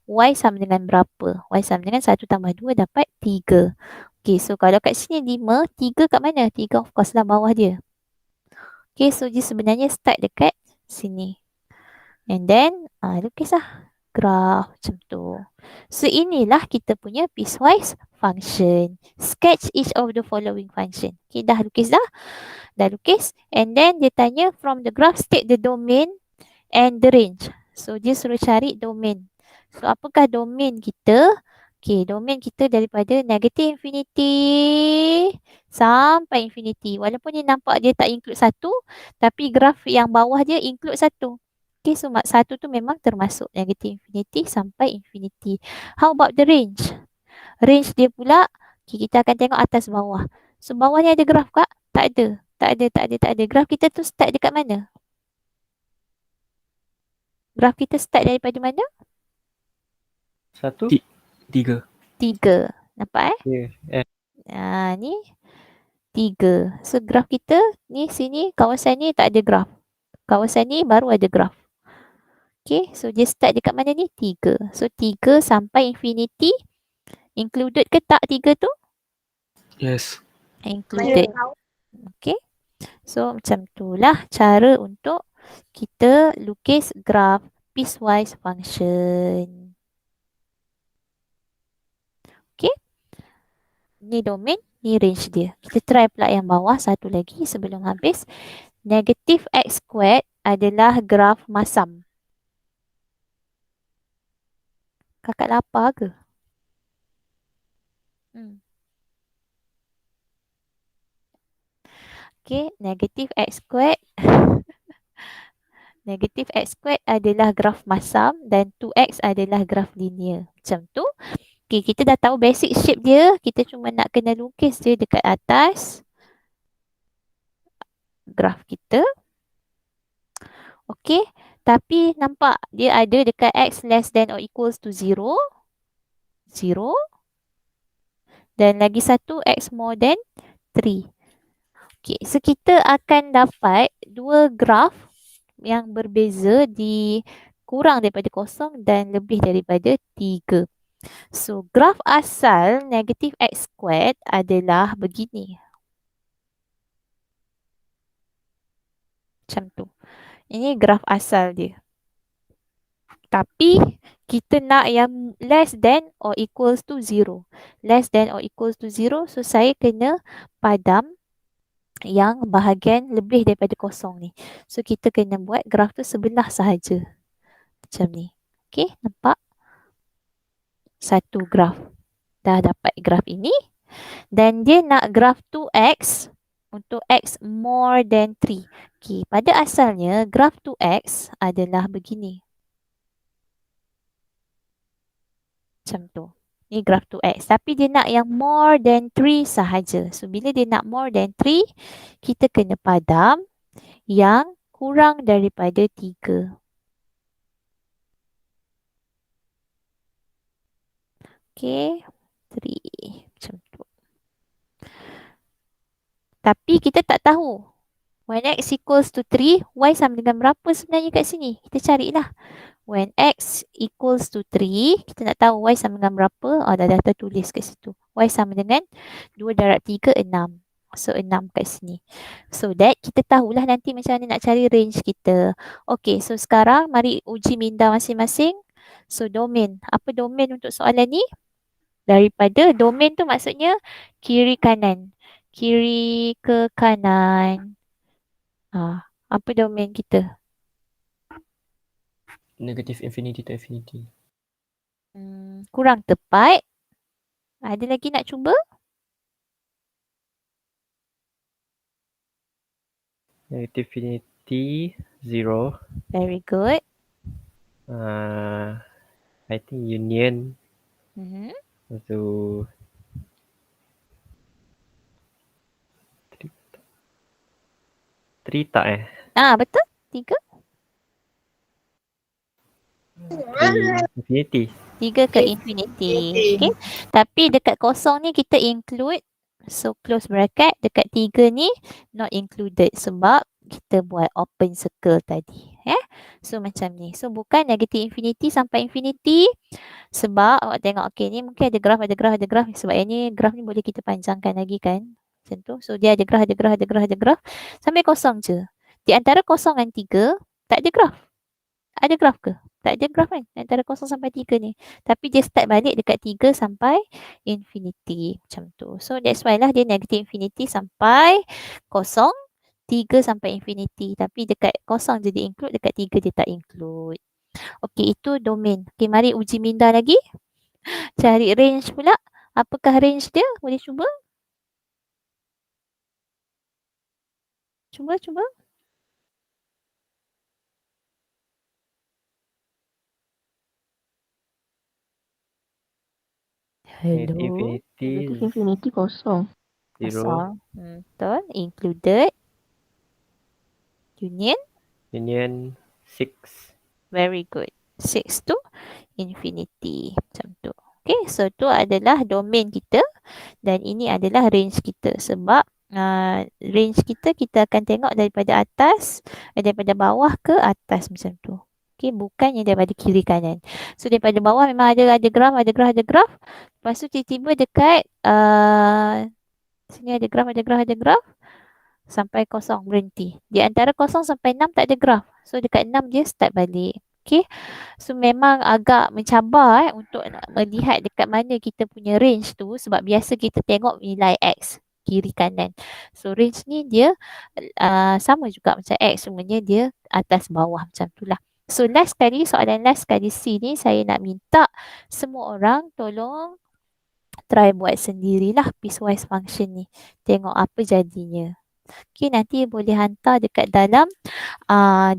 y sama dengan berapa? Y sama dengan 1 tambah 2 dapat 3. Okay, so kalau kat sini 5, 3 kat mana? 3 of course lah bawah dia. Okay, so dia sebenarnya start dekat sini. And then, lukislah graf macam tu. So inilah kita punya piecewise function. Sketch each of the following function. Okay, dah lukis dah? Dah lukis. And then dia tanya from the graph state the domain and the range. So dia suruh cari domain. So apakah domain kita? Okay, domain kita daripada negative infinity sampai infinity. Walaupun dia nampak dia tak include 1, tapi graf yang bawah dia include 1. Okay, so 1 tu memang termasuk negative infinity sampai infinity. How about the range? Range dia pula, okay, kita akan tengok atas bawah. So bawah ni ada graf kak? Tak ada. Graf kita tu start dekat mana? Graf kita start daripada mana? 1. Ti- 3. 3. Nampak Ya. Ni 3. So graf kita ni sini, kawasan ni tak ada graf. Kawasan ni baru ada graf. Okay, so dia start dekat mana ni? 3. So 3 sampai infinity. Included ke tak 3 tu? Yes. Included. Okay. So macam itulah cara untuk kita lukis graf piecewise function. Okay. Ni domain, ni range dia. Kita try pula yang bawah satu lagi sebelum habis. Negative x squared adalah graf masam. Kakak lapar ke? Okay, negative x squared. Negative x squared adalah graf masam dan 2x adalah graf linear. Macam tu. Okay, kita dah tahu basic shape dia. Kita cuma nak kena lukis dia dekat atas graf kita. Okay, tapi nampak dia ada dekat x less than or equals to 0. 0. Dan lagi satu x more than 3. Okay, so kita akan dapat dua graf yang berbeza di kurang daripada kosong dan lebih daripada 3. So, graf asal negative x squared adalah begini. Macam tu. Ini graf asal dia. Tapi, kita nak yang less than or equals to 0. Less than or equals to 0. So, saya kena padam yang bahagian lebih daripada kosong ni. So, kita kena buat graf tu sebelah sahaja. Macam ni. Okay, nampak? Satu graf. Dah dapat graf ini. Dan dia nak graf 2x untuk x more than 3. Okay, pada asalnya graf 2x adalah begini. Macam tu. Ni graf 2x. Tapi dia nak yang more than 3 sahaja. So, bila dia nak more than 3, kita kena padam yang kurang daripada 3. Okay. 3. Macam tu. Tapi kita tak tahu. When x equals to 3, y sama dengan berapa sebenarnya kat sini? Kita carilah. When x equals to 3, kita nak tahu y sama dengan berapa. Oh, dah tertulis kat situ. Y sama dengan 2 darab 3, 6. So, 6 kat sini. So, that kita tahulah nanti macam mana nak cari range kita. Okay, so sekarang mari uji minda masing-masing. So, domain. Apa domain untuk soalan ni? Daripada domain tu maksudnya kiri kanan. Kiri ke kanan. Apa domain kita? Negative infinity to infinity. Kurang tepat. Ada lagi nak cuba? Negative infinity 0. Very good. I think union. So 3 tak Betul. 3. Infinity. 3 ke infinity. Okay. Tapi dekat kosong ni kita include. So close bracket. Dekat 3 ni not included. Sebab kita buat open circle tadi. So macam ni. So bukan negative infinity sampai infinity. Sebab awak tengok. Okay, ni mungkin ada graf. Sebab yang ni graf ni boleh kita panjangkan lagi kan. Macam tu. So dia ada graf. Sampai kosong je. Di antara kosong dan 3, tak ada graf. Ada graf ke? Tak ada graf kan? Antara 0 sampai 3 ni. Tapi dia start balik dekat 3 sampai infinity. Macam tu. So that's why lah dia negative infinity sampai 0, 3 sampai infinity. Tapi dekat 0 je dia include, dekat 3 dia tak include. Okay, itu domain. Okay, mari uji minda lagi. Cari range pula. Apakah range dia? Boleh cuba? Cuba. Negative Infinity kosong. 0. Betul. Included. Union. 6. Very good. 6 to infinity. Macam tu. Okay, so tu adalah domain kita dan ini adalah range kita sebab range kita akan tengok daripada atas, daripada bawah ke atas macam tu. Okay, bukannya daripada kiri kanan. So daripada bawah memang ada graf. Lepas tu tiba-tiba dekat sini ada graf. Sampai kosong berhenti. Di antara kosong sampai 6 tak ada graf. So dekat 6 dia start balik. Okay. So memang agak mencabar untuk nak melihat dekat mana kita punya range tu sebab biasa kita tengok nilai X kiri kanan. So range ni dia sama juga macam X, semuanya dia atas bawah macam tu lah. So soalan last kali C ni saya nak minta semua orang tolong try buat sendirilah piecewise function ni. Tengok apa jadinya. Okay, nanti boleh hantar dekat dalam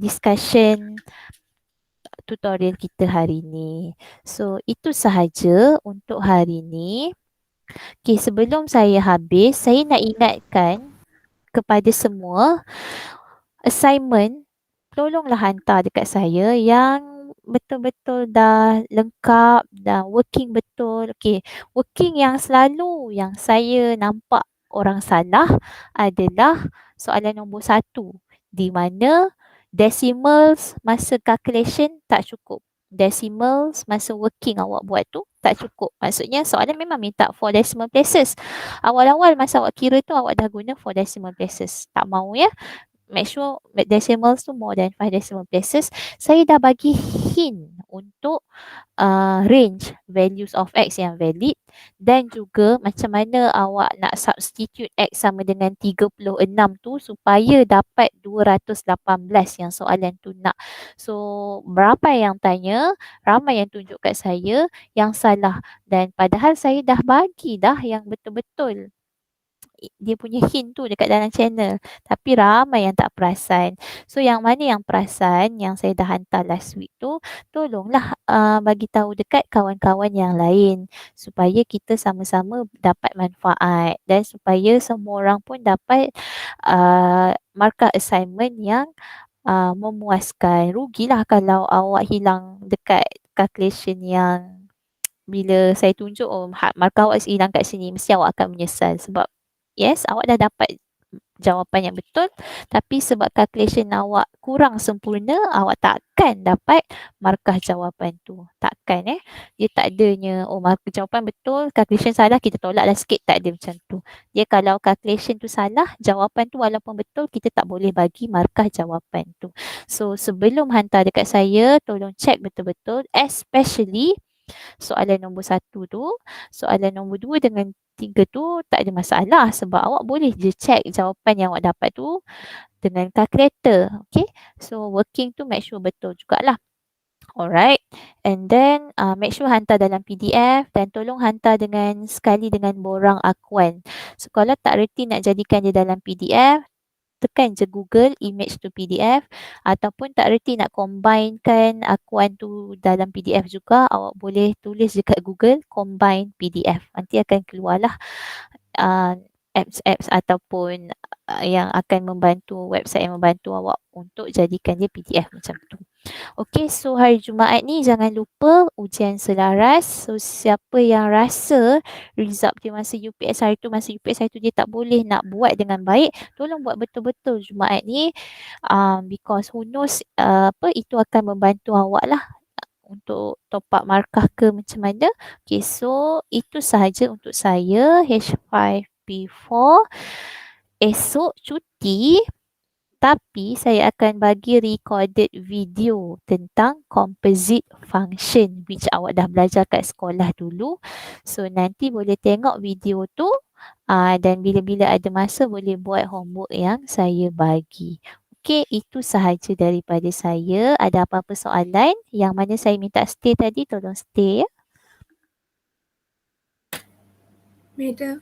discussion tutorial kita hari ni. So, itu sahaja untuk hari ni. Okay, sebelum saya habis, saya nak ingatkan kepada semua assignment, tolonglah hantar dekat saya yang betul-betul dah lengkap, dah working betul. Okay, working yang selalu yang saya nampak orang salah adalah soalan nombor 1 di mana decimals masa calculation tak cukup. Decimals masa working awak buat tu tak cukup. Maksudnya soalan memang minta 4 decimal places. Awal-awal masa awak kira tu awak dah guna 4 decimal places. Tak mau ya. Make sure decimals tu more than 5 decimal places. Saya dah bagi hint untuk range values of X yang valid dan juga macam mana awak nak substitute X sama dengan 36 tu supaya dapat 218 yang soalan tu nak. So berapa yang tanya, ramai yang tunjuk kat saya yang salah dan padahal saya dah bagi dah yang betul-betul dia punya hint tu dekat dalam channel. Tapi ramai yang tak perasan. So yang mana yang perasan yang saya dah hantar last week tu, tolonglah bagi tahu dekat kawan-kawan yang lain supaya kita sama-sama dapat manfaat dan supaya semua orang pun dapat markah assignment yang memuaskan. Rugilah kalau awak hilang dekat calculation yang bila saya tunjuk markah awak hilang kat sini, mesti awak akan menyesal sebab yes, awak dah dapat jawapan yang betul tapi sebab calculation awak kurang sempurna, awak takkan dapat markah jawapan tu. Takkan dia tak adanya markah jawapan betul, calculation salah, kita tolaklah sikit, tak ada macam tu. Dia kalau calculation tu salah, jawapan tu walaupun betul, kita tak boleh bagi markah jawapan tu. So sebelum hantar dekat saya, tolong check betul-betul, especially soalan nombor 1 tu. Soalan nombor 2 dengan 3 tu tak ada masalah sebab awak boleh je check jawapan yang awak dapat tu dengan calculator. Okay, so working tu make sure betul jugalah. Alright, and then make sure hantar dalam PDF dan tolong hantar sekali dengan borang akuan. So kalau tak reti nak jadikan dia dalam PDF, tekan je Google image to PDF ataupun tak reti nak combinekan akuan tu dalam PDF juga, awak boleh tulis dekat Google combine PDF. Nanti akan keluarlah apps ataupun yang akan membantu, website yang membantu awak untuk jadikan dia PDF macam tu. Okay, so hari Jumaat ni jangan lupa ujian selaras. So siapa yang rasa result dia masa UPS hari tu, dia tak boleh nak buat dengan baik, tolong buat betul-betul Jumaat ni because who knows itu akan membantu awak lah untuk top up markah ke macam mana. Okay, so itu sahaja untuk saya H5P4. Esok cuti tapi saya akan bagi recorded video tentang composite function which awak dah belajar kat sekolah dulu. So nanti boleh tengok video tu dan bila-bila ada masa boleh buat homework yang saya bagi. Okey, itu sahaja daripada saya. Ada apa-apa soalan? Yang mana saya minta stay tadi, tolong stay ya. Madam.